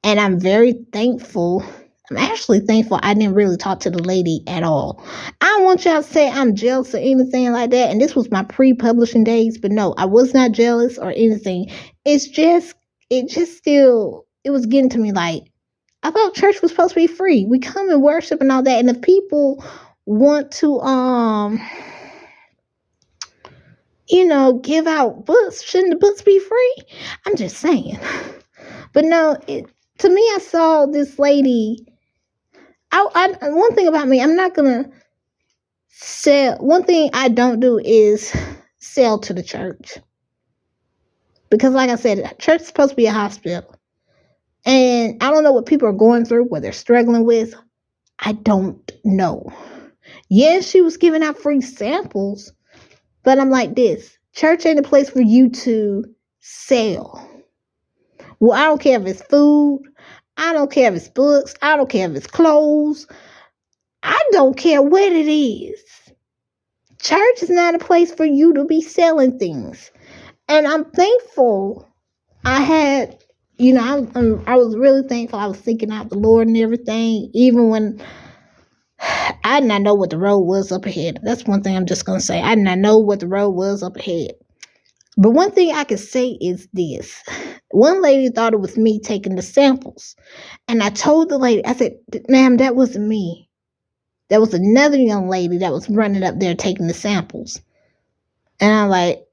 S1: And I'm very thankful. I'm actually thankful I didn't really talk to the lady at all. I don't want y'all to say I'm jealous or anything like that. And this was my pre-publishing days. But no, I was not jealous or anything. It was getting to me like, I thought church was supposed to be free. We come and worship and all that. And if people want to, give out books, shouldn't the books be free? I'm just saying. But no, to me, I saw this lady. One thing about me, I'm not going to sell. One thing I don't do is sell to the church. Because like I said, church is supposed to be a hospital. And I don't know what people are going through, what they're struggling with. I don't know. Yes, she was giving out free samples. But I'm like this. Church ain't a place for you to sell. Well, I don't care if it's food. I don't care if it's books. I don't care if it's clothes. I don't care what it is. Church is not a place for you to be selling things. And I'm thankful I had, I was really thankful I was seeking out the Lord and everything, even when I did not know what the road was up ahead. That's one thing I'm just going to say. I did not know what the road was up ahead. But one thing I can say is this. One lady thought it was me taking the samples. And I told the lady, I said, ma'am, that wasn't me. There was another young lady that was running up there taking the samples. And I'm like,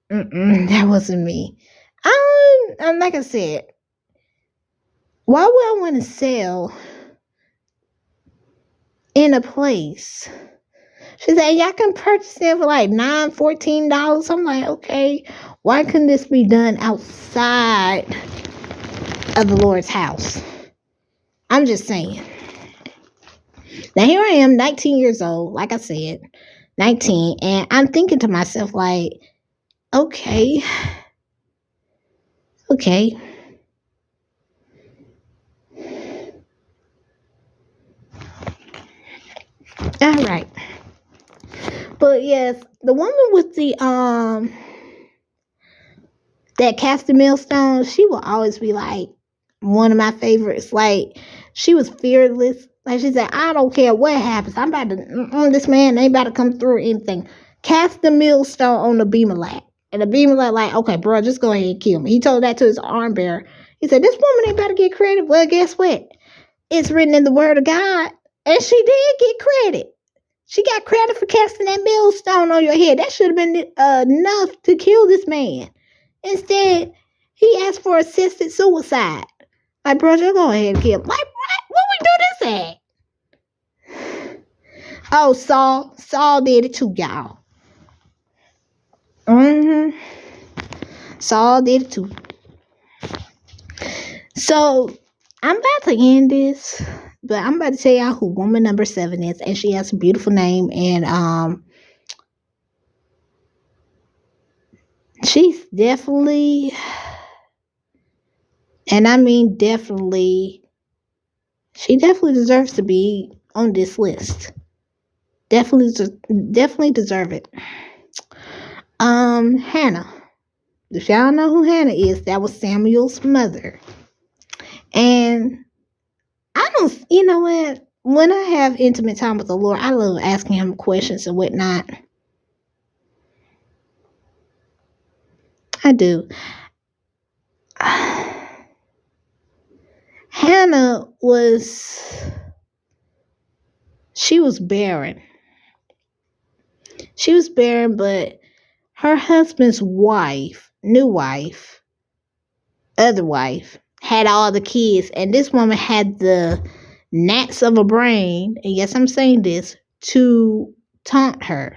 S1: that wasn't me. like I said, why would I want to sell in a place? She said, y'all can purchase it for like $9, $14. I'm like, okay, why couldn't this be done outside of the Lord's house? I'm just saying. Now here I am, 19 years old, like I said, 19, and I'm thinking to myself, like, okay. All right. But yes, the woman with the that cast the millstone, she will always be like one of my favorites. Like, she was fearless. Like, she said, I don't care what happens. I'm about to, this man ain't about to come through or anything. Cast the millstone on the Abimelech. And the Abimelech, like, okay, bro, just go ahead and kill me. He told that to his arm bearer. He said, this woman ain't about to get credit. Well, guess what? It's written in the word of God. And she did get credit. She got credit for casting that millstone on your head. That should have been enough to kill this man. Instead, he asked for assisted suicide. Like, bro, just go ahead and kill him. Like, what we do this at? Oh, Saul. Saul did it too, y'all. Saul did it too. So, I'm about to end this, but I'm about to tell y'all who woman number 7 is, and she has a beautiful name, and she's definitely, and I mean definitely, she definitely deserves to be on this list. Definitely deserve it. Hannah. If y'all know who Hannah is, that was Samuel's mother. And I don't, you know what? When I have intimate time with the Lord, I love asking him questions and whatnot. I do. Hannah she was barren. She was barren, but her husband's wife, other wife, had all the kids, and this woman had the gnats of a brain, and yes, I'm saying this, to taunt her.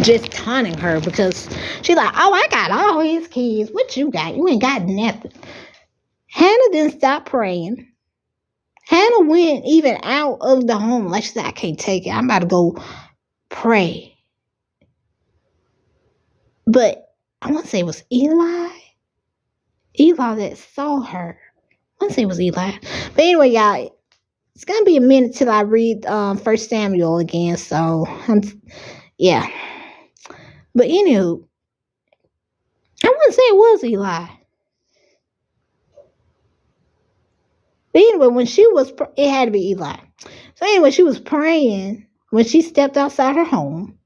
S1: Just taunting her because she's like, oh, I got all his kids. What you got? You ain't got nothing. Hannah didn't stop praying. Hannah went even out of the home. Like, she said, I can't take it. I'm about to go pray. But I want to say it was Eli that saw her. I want to say it was Eli. But anyway, y'all, it's going to be a minute till I read 1 Samuel again. So, yeah. But anywho, I wouldn't say it was Eli. But anyway, when she was, it had to be Eli. So anyway, she was praying when she stepped outside her home.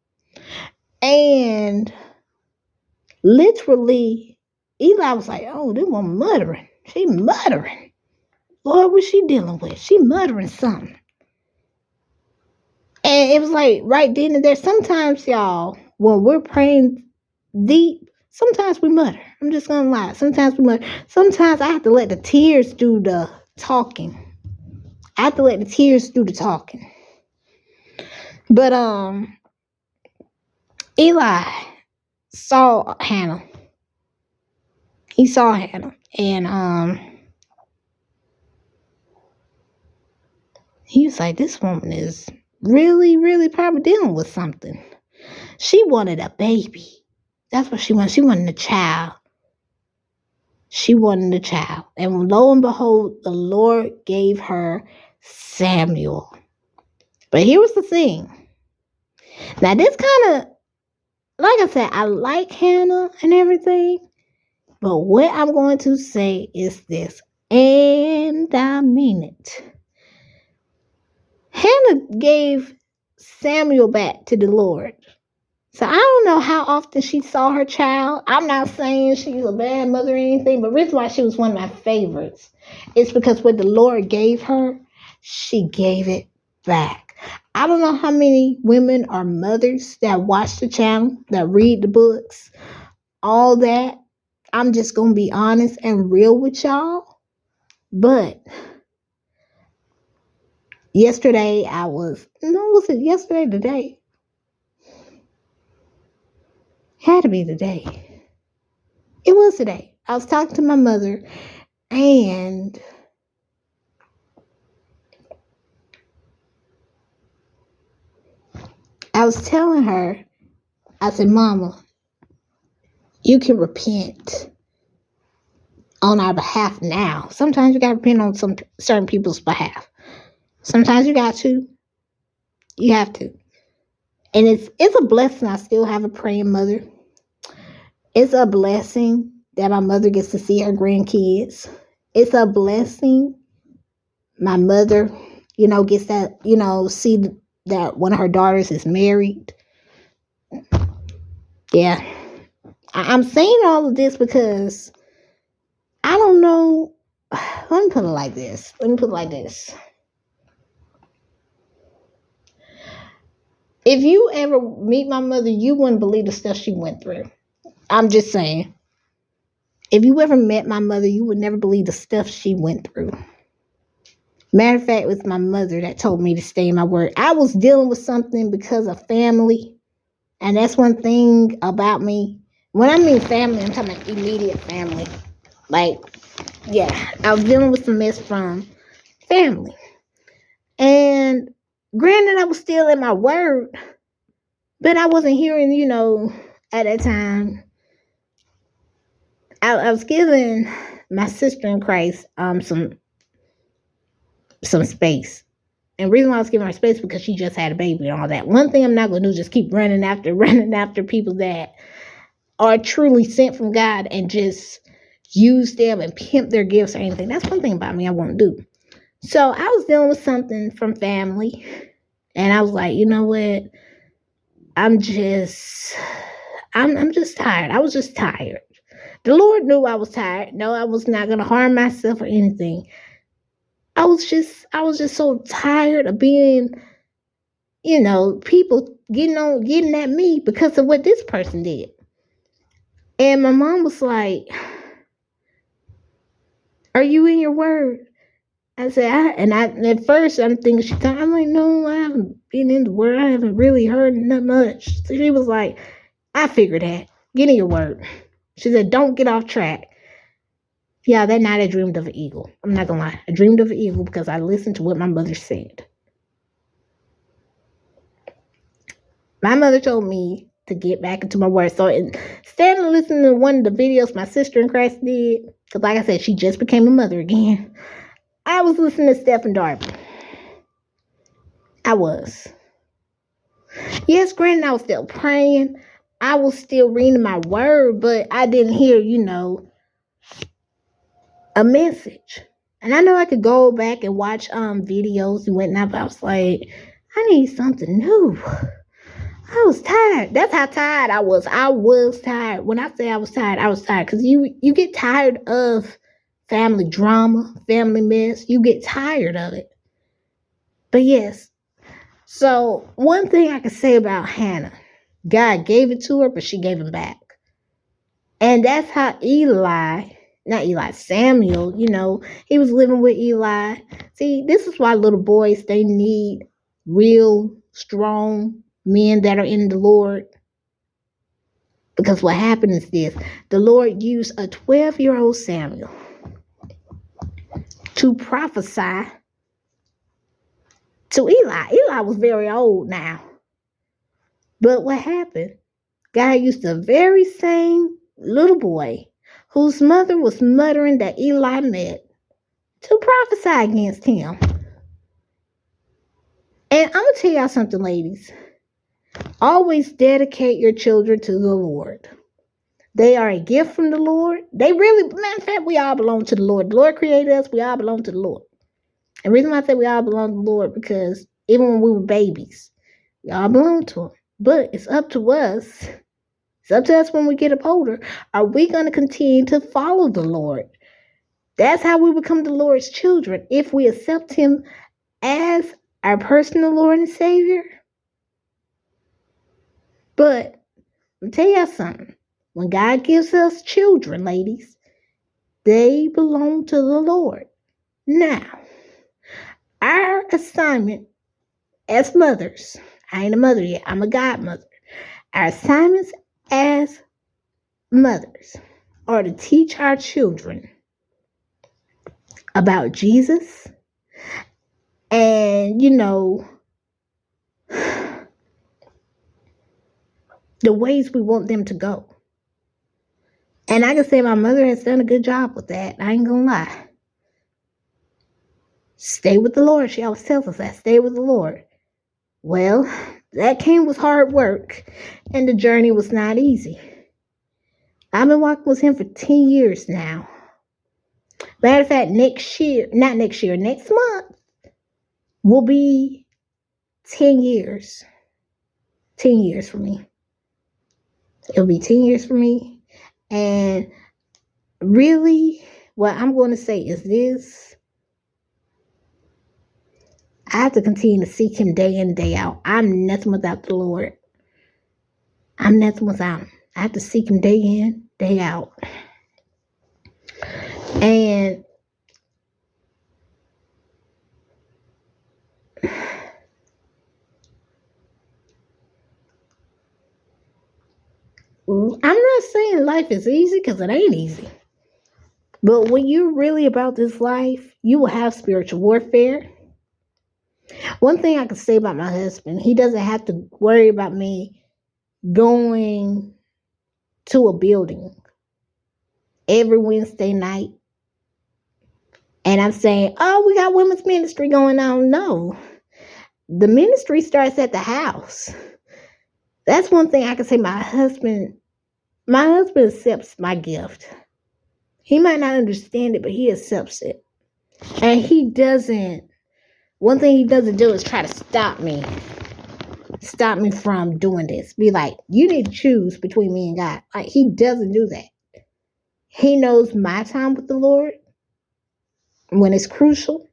S1: And literally, Eli was like, oh, this woman muttering. She muttering. Lord, what's she dealing with? She muttering something. And it was like right then and there. Sometimes, y'all, when we're praying deep, sometimes we mutter. I'm just gonna lie. Sometimes we mutter. Sometimes I have to let the tears do the talking. But Eli saw Hannah. He saw Hannah, and he was like, this woman is really, really probably dealing with something. She wanted a baby. That's what she wanted. She wanted a child. And lo and behold, the Lord gave her Samuel. But here was the thing. Now, this kind of, like I said, I like Hannah and everything. But what I'm going to say is this, and I mean it. Hannah gave Samuel back to the Lord. So I don't know how often she saw her child. I'm not saying she's a bad mother or anything, but the reason why she was one of my favorites is because what the Lord gave her, she gave it back. I don't know how many women are mothers that watch the channel, that read the books, all that, I'm just going to be honest and real with y'all. But yesterday was it yesterday? Today? Had to be today. It was today. I was talking to my mother and I was telling her, I said, Mama, you can repent on our behalf now. Sometimes you got to repent on some certain people's behalf. Sometimes you got to. You have to. And it's a blessing. I still have a praying mother. It's a blessing that my mother gets to see her grandkids. It's a blessing my mother, gets that, see that one of her daughters is married. Yeah. I'm saying all of this because I don't know. Let me put it like this. If you ever meet my mother, you wouldn't believe the stuff she went through. I'm just saying. If you ever met my mother, you would never believe the stuff she went through. Matter of fact, it was my mother that told me to stay in my word. I was dealing with something because of family. And that's one thing about me. When I mean family, I'm talking about immediate family. Like, yeah, I was dealing with some mess from family. And granted, I was still in my word, but I wasn't hearing, at that time. I was giving my sister in Christ some space. And the reason why I was giving her space because she just had a baby and all that. One thing I'm not going to do is just keep running after people that are truly sent from God and just use them and pimp their gifts or anything. That's one thing about me I won't do. So I was dealing with something from family. And I was like, you know what? I'm just tired. I was just tired. The Lord knew I was tired. No, I was not going to harm myself or anything. I was just so tired of being, people getting at me because of what this person did. And my mom was like, are you in your word? I said, at first I'm thinking I'm like, no, I haven't been in the word. I haven't really heard that much. So she was like, I figured that. Get in your word. She said, don't get off track. Yeah, that night I dreamed of an eagle. I'm not gonna lie. I dreamed of an eagle because I listened to what my mother said. My mother told me to get back into my word. So instead of listening to one of the videos my sister in Christ did, because like I said, she just became a mother again, I was listening to Stephen Darby. I was. Yes, granted, I was still praying. I was still reading my word, but I didn't hear, a message. And I know I could go back and watch videos and whatnot, but I was like, I need something new. I was tired. That's how tired I was. I was tired. When I say I was tired because you get tired of family drama, family mess. You get tired of it. But yes. So one thing I can say about Hannah, God gave it to her, but she gave him back. And that's how Samuel, he was living with Eli. See, this is why little boys, they need real strong men that are in the Lord. Because what happened is this. The Lord used a 12-year-old Samuel to prophesy to Eli. Eli was very old now. But what happened? God used the very same little boy whose mother was muttering that Eli met to prophesy against him. And I'm going to tell y'all something, ladies. Always dedicate your children to the Lord. They are a gift from the Lord. Matter of fact, we all belong to the Lord. The Lord created us. We all belong to the Lord. And the reason why I say we all belong to the Lord, because even when we were babies, we all belong to him. But it's up to us. It's up to us when we get up older. Are we going to continue to follow the Lord? That's how we become the Lord's children. If we accept him as our personal Lord and Savior. But I'll tell y'all something. When God gives us children, ladies, they belong to the Lord. Now, our assignment as mothers, I ain't a mother yet, I'm a godmother. Our assignments as mothers are to teach our children about Jesus and, the ways we want them to go. And I can say my mother has done a good job with that. I ain't gonna lie. Stay with the Lord. She always tells us that. Stay with the Lord. Well, that came with hard work, and the journey was not easy. I've been walking with him for 10 years now. Matter of fact, next month will be 10 years. 10 years for me. It'll be 10 years for me. And really, what I'm going to say is this. I have to continue to seek him day in, day out. I'm nothing without the Lord. I'm nothing without him. I have to seek him day in, day out. And I'm not saying life is easy, because it ain't easy. But when you're really about this life, you will have spiritual warfare. One thing I can say about my husband, he doesn't have to worry about me going to a building every Wednesday night. And I'm saying, oh, we got women's ministry going on. No, the ministry starts at the house. That's one thing I can say. My husband accepts my gift. He might not understand it, but he accepts it. And one thing he doesn't do is try to stop me from doing this. Be like, you need to choose between me and God. Like, he doesn't do that. He knows my time with the Lord when it's crucial.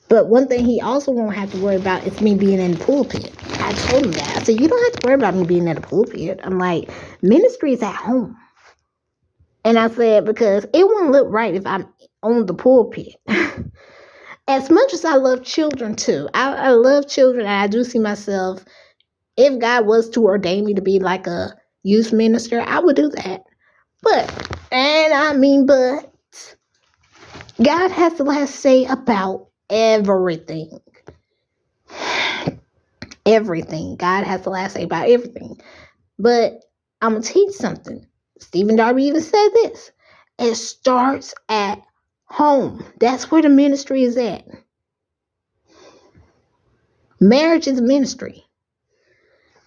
S1: But one thing he also won't have to worry about is me being in the pulpit. I told him that. I said, you don't have to worry about me being in the pulpit. I'm like, ministry is at home. And I said, because it wouldn't look right if I'm on the pulpit. As much as I love children too, I love children, and I do see myself, if God was to ordain me to be like a youth minister, I would do that. But God has the last say about everything. Everything. God has the last say about everything. But I'm going to teach something. Stephen Darby even said this. It starts at home. That's where the ministry is at. Marriage is ministry.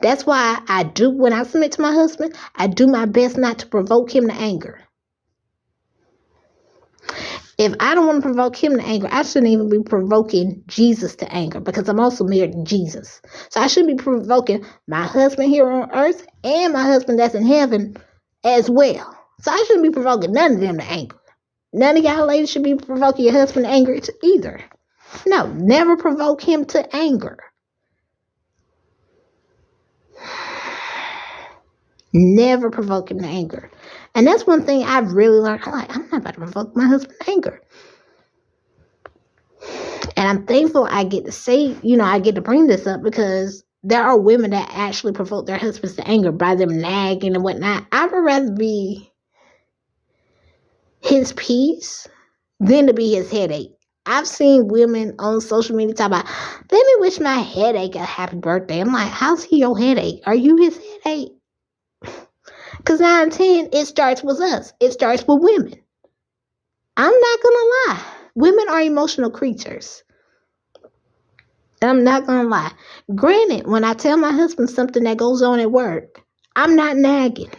S1: That's why when I submit to my husband, I do my best not to provoke him to anger. If I don't want to provoke him to anger, I shouldn't even be provoking Jesus to anger, because I'm also married to Jesus. So I shouldn't be provoking my husband here on earth and my husband that's in heaven as well. So I shouldn't be provoking none of them to anger. None of y'all ladies should be provoking your husband to anger either. No, never provoke him to anger. Never provoke him to anger. And that's one thing I've really learned. I'm not about to provoke my husband to anger. And I'm thankful I get to say, I get to bring this up, because there are women that actually provoke their husbands to anger by them nagging and whatnot. I would rather be his peace than to be his headache. I've seen women on social media talk about, let me wish my headache a happy birthday. I'm like, how's he your headache? Are you his headache? Because 9 and 10, it starts with us. It starts with women. I'm not going to lie. Women are emotional creatures. I'm not going to lie. Granted, when I tell my husband something that goes on at work, I'm not nagging.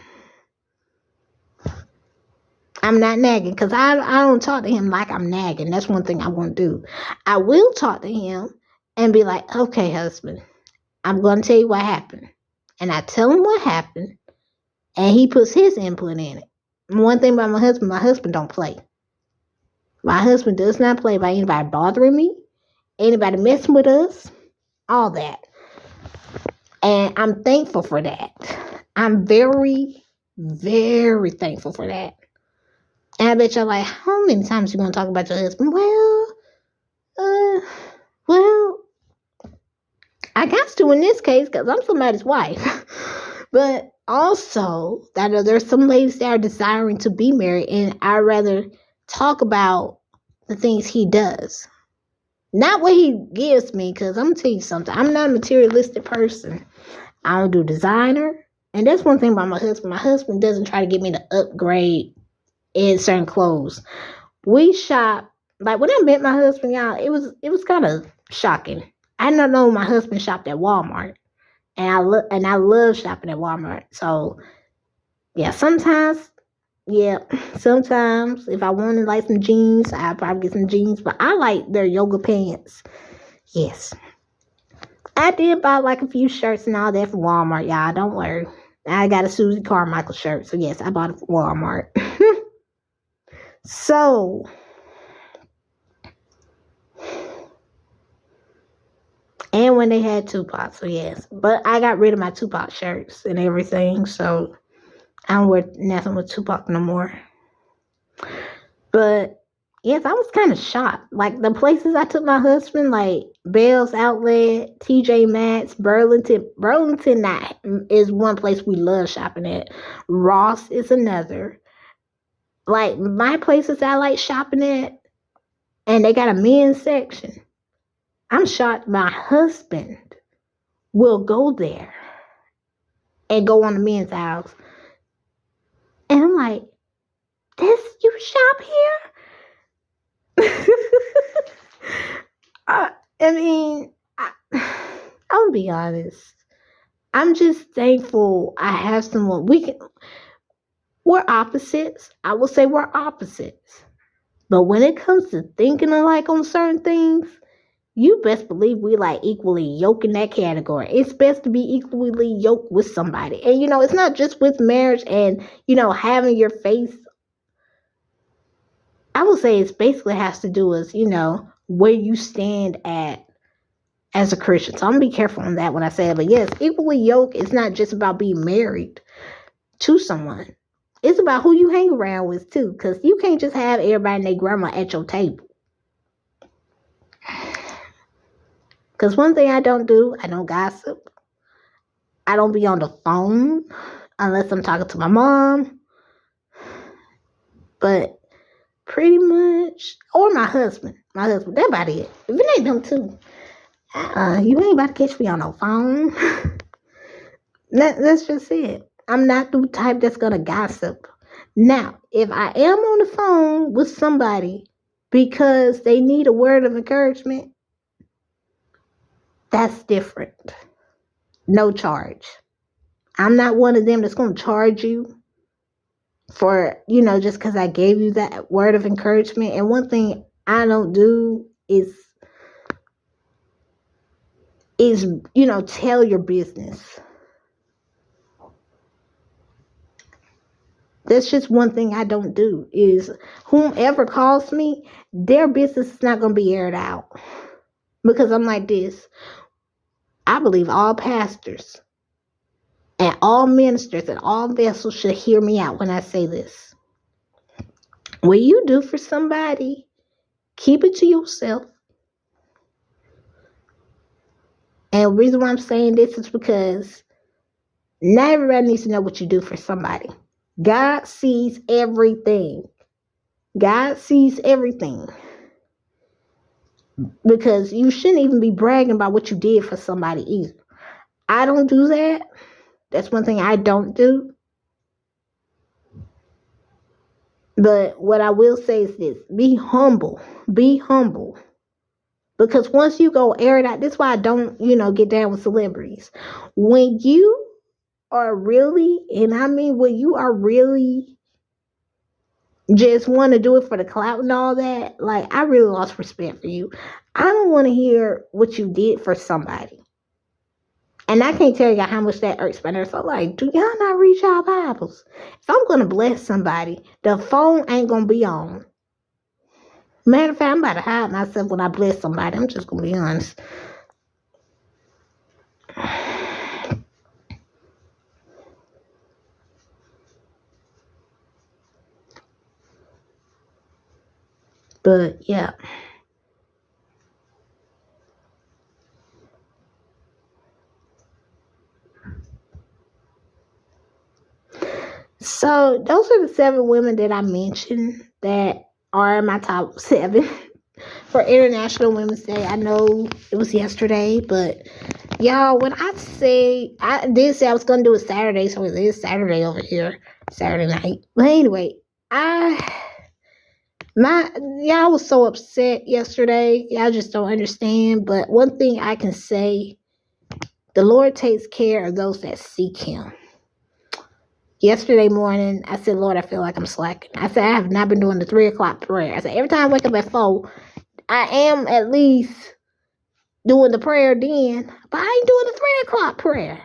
S1: I'm not nagging, because I don't talk to him like I'm nagging. That's one thing I won't do. I will talk to him and be like, okay, husband, I'm going to tell you what happened. And I tell him what happened, and he puts his input in it. One thing about my husband don't play. My husband does not play by anybody bothering me, anybody messing with us, all that. And I'm thankful for that. I'm very, very thankful for that. And I bet you're like, how many times you gonna talk about your husband? Uh, well, I got to in this case because I'm somebody's wife. But also, that there's some ladies that are desiring to be married, and I'd rather talk about the things he does, not what he gives me. Because I'm gonna tell you something, I'm not a materialistic person. I don't do designer, and that's one thing about my husband. My husband doesn't try to get me to upgrade in certain clothes. We shop like when I met my husband, y'all. It was kind of shocking. I did not know my husband shopped at Walmart, and I love shopping at Walmart. So yeah, yeah, sometimes if I wanted like some jeans, I'd probably get some jeans. But I like their yoga pants. Yes, I did buy like a few shirts and all that from Walmart, y'all. Don't worry. I got a Susie Carmichael shirt, so yes, I bought it from Walmart. So, and when they had Tupac, so yes. But I got rid of my Tupac shirts and everything, so I don't wear nothing with Tupac no more. But yes, I was kind of shocked. Like the places I took my husband, like Bell's Outlet, TJ Maxx, Burlington. Burlington is one place we love shopping at. Ross is another. Like my places I like shopping at, and they got a men's section. I'm shocked my husband will go there and go on the men's aisles. And I'm like, you shop here? I mean, I'm gonna be honest. I'm just thankful I have someone we're opposites. I will say we're opposites. But when it comes to thinking alike on certain things, you best believe we like equally yoked in that category. It's best to be equally yoked with somebody. And it's not just with marriage and having your face. I would say it basically has to do with, where you stand at as a Christian. So I'm gonna be careful on that when I say it. But yes, equally yoked is not just about being married to someone. It's about who you hang around with too. Because you can't just have everybody and their grandma at your table. Because one thing I don't do, I don't gossip. I don't be on the phone unless I'm talking to my mom. But pretty much, or my husband. That's about it. If it ain't them two, you ain't about to catch me on no phone. That's just it. I'm not the type that's going to gossip. Now, if I am on the phone with somebody because they need a word of encouragement, that's different. No charge. I'm not one of them that's going to charge you for, just because I gave you that word of encouragement. And one thing I don't do is tell your business. That's just one thing I don't do, is whomever calls me, their business is not going to be aired out. Because I'm like this. I believe all pastors and all ministers and all vessels should hear me out when I say this. What you do for somebody, keep it to yourself. And the reason why I'm saying this is because not everybody needs to know what you do for somebody. God sees everything. God sees everything. Because you shouldn't even be bragging about what you did for somebody either. I don't do that. That's one thing I don't do. But what I will say is this. Be humble. Be humble. Because once you go air it out, this is why I don't, get down with celebrities. When you are really, and I mean when you are really just want to do it for the clout and all that, like, I really lost respect for you. I don't want to hear what you did for somebody. And I can't tell you how much that irks my nerves. I'm like, do y'all not read y'all Bibles? If I'm going to bless somebody, the phone ain't going to be on. Matter of fact, I'm about to hide myself when I bless somebody. I'm just going to be honest. But yeah. So those are the 7 women that I mentioned that are my top 7 for International Women's Day. I know it was yesterday, but y'all, when I did say I was gonna do it Saturday, so it is Saturday over here, Saturday night. But anyway, y'all was so upset yesterday. Y'all just don't understand. But one thing I can say, the Lord takes care of those that seek Him. Yesterday morning, I said, Lord, I feel like I'm slacking. I said, I have not been doing the 3 o'clock prayer. I said, every time I wake up at 4, I am at least doing the prayer then, but I ain't doing the 3 o'clock prayer.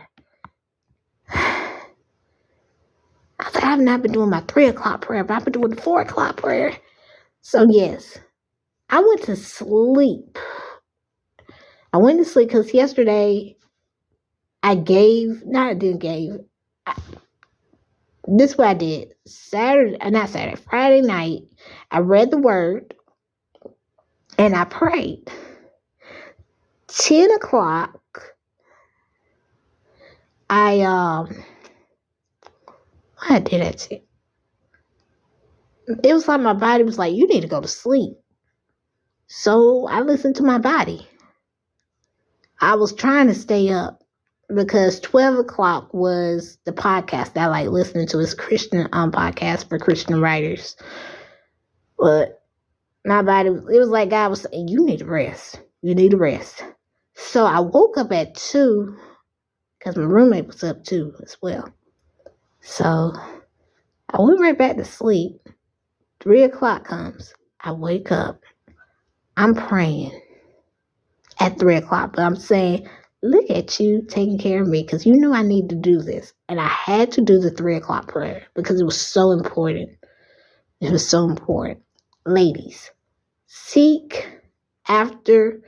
S1: I said, I have not been doing my 3 o'clock prayer, but I've been doing the 4 o'clock prayer. So, yes, I went to sleep. I went to sleep because yesterday this is what I did. Friday night, I read the word and I prayed. 10 o'clock, what I did at 10? It was like my body was like, you need to go to sleep. So I listened to my body. I was trying to stay up because 12 o'clock was the podcast that I like listening to. It's Christian podcast for Christian writers. But my body, it was like God was saying, you need to rest. You need to rest. So I woke up at 2 because my roommate was up too as well. So I went right back to sleep. 3 o'clock comes. I wake up. I'm praying at 3 o'clock, but I'm saying, look at you taking care of me because you knew I need to do this. And I had to do the 3 o'clock prayer because it was so important. It was so important. Ladies, seek after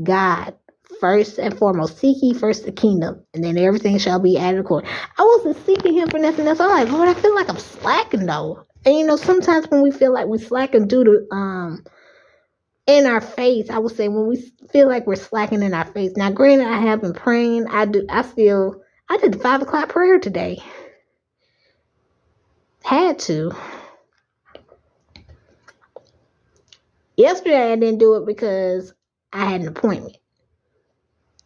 S1: God first and foremost. Seek ye first the kingdom, and then everything shall be added according. I wasn't seeking Him for nothing else. I'm like, Lord, I feel like I'm slacking though. And sometimes when we feel like we're slacking due to in our faith, I would say when we feel like we're slacking in our faith. Now, granted, I have been praying. I did the 5 o'clock prayer today. Had to. Yesterday I didn't do it because I had an appointment.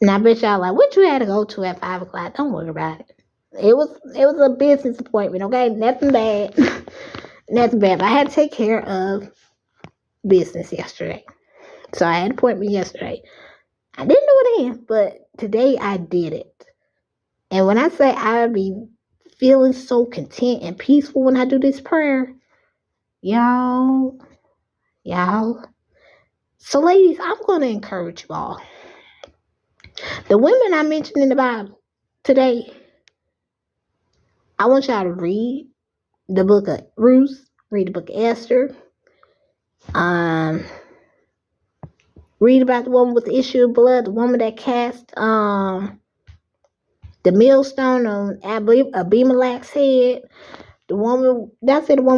S1: And I bet y'all like, what you had to go to at 5 o'clock? Don't worry about it. It was a business appointment, okay? Nothing bad. Nothing bad. But I had to take care of business yesterday. So I had an appointment yesterday. I didn't do it then, but today I did it. And when I say I be feeling so content and peaceful when I do this prayer, y'all. So ladies, I'm going to encourage you all. The women I mentioned in the Bible today, I want y'all to read the book of Ruth, read the book of Esther, read about the woman with the issue of blood, the woman that cast the millstone on Abimelech's head, the woman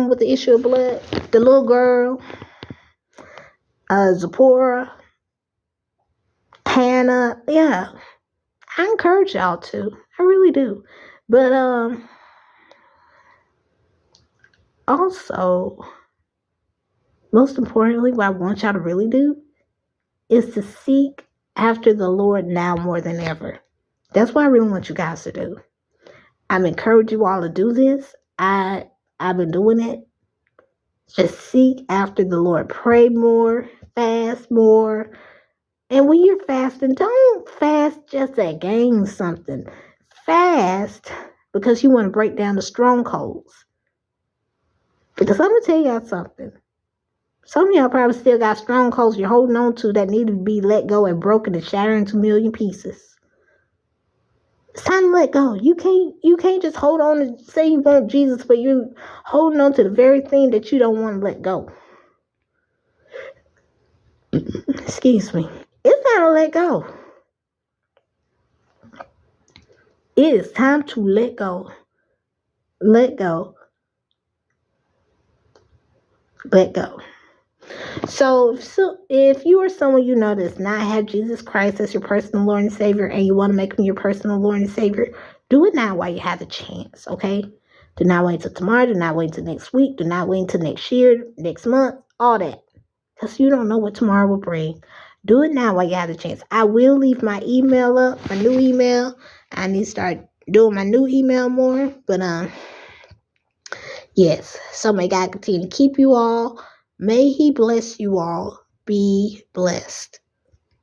S1: with the issue of blood, the little girl, Zipporah, Hannah. Yeah, I encourage y'all to. I really do. But also, most importantly, what I want y'all to really do is to seek after the Lord now more than ever. That's what I really want you guys to do. I'm encouraging you all to do this. I've been doing it. Just seek after the Lord. Pray more, fast more. And when you're fasting, don't fast just to gain something. Fast because you want to break down the strongholds. Because I'm going to tell y'all something. Some of y'all probably still got strongholds you're holding on to that need to be let go and broken and shattered into a million pieces. It's time to let go. You can't just hold on and say you want Jesus, but you're holding on to the very thing that you don't want to let go. Excuse me. It's time to let go. It is time to let go. Let go. Let go. So if you are someone you know does not have Jesus Christ as your personal Lord and Savior, and you want to make him your personal Lord and Savior, do it now while you have the chance, okay? Do not wait until tomorrow. Do not wait until next week. Do not wait until next year, next month, all that. Because you don't know what tomorrow will bring. Do it now while you have the chance. I will leave my email up, my new email. I need to start doing my new email more. But yes. So may God continue to keep you all. May he bless you all. Be blessed.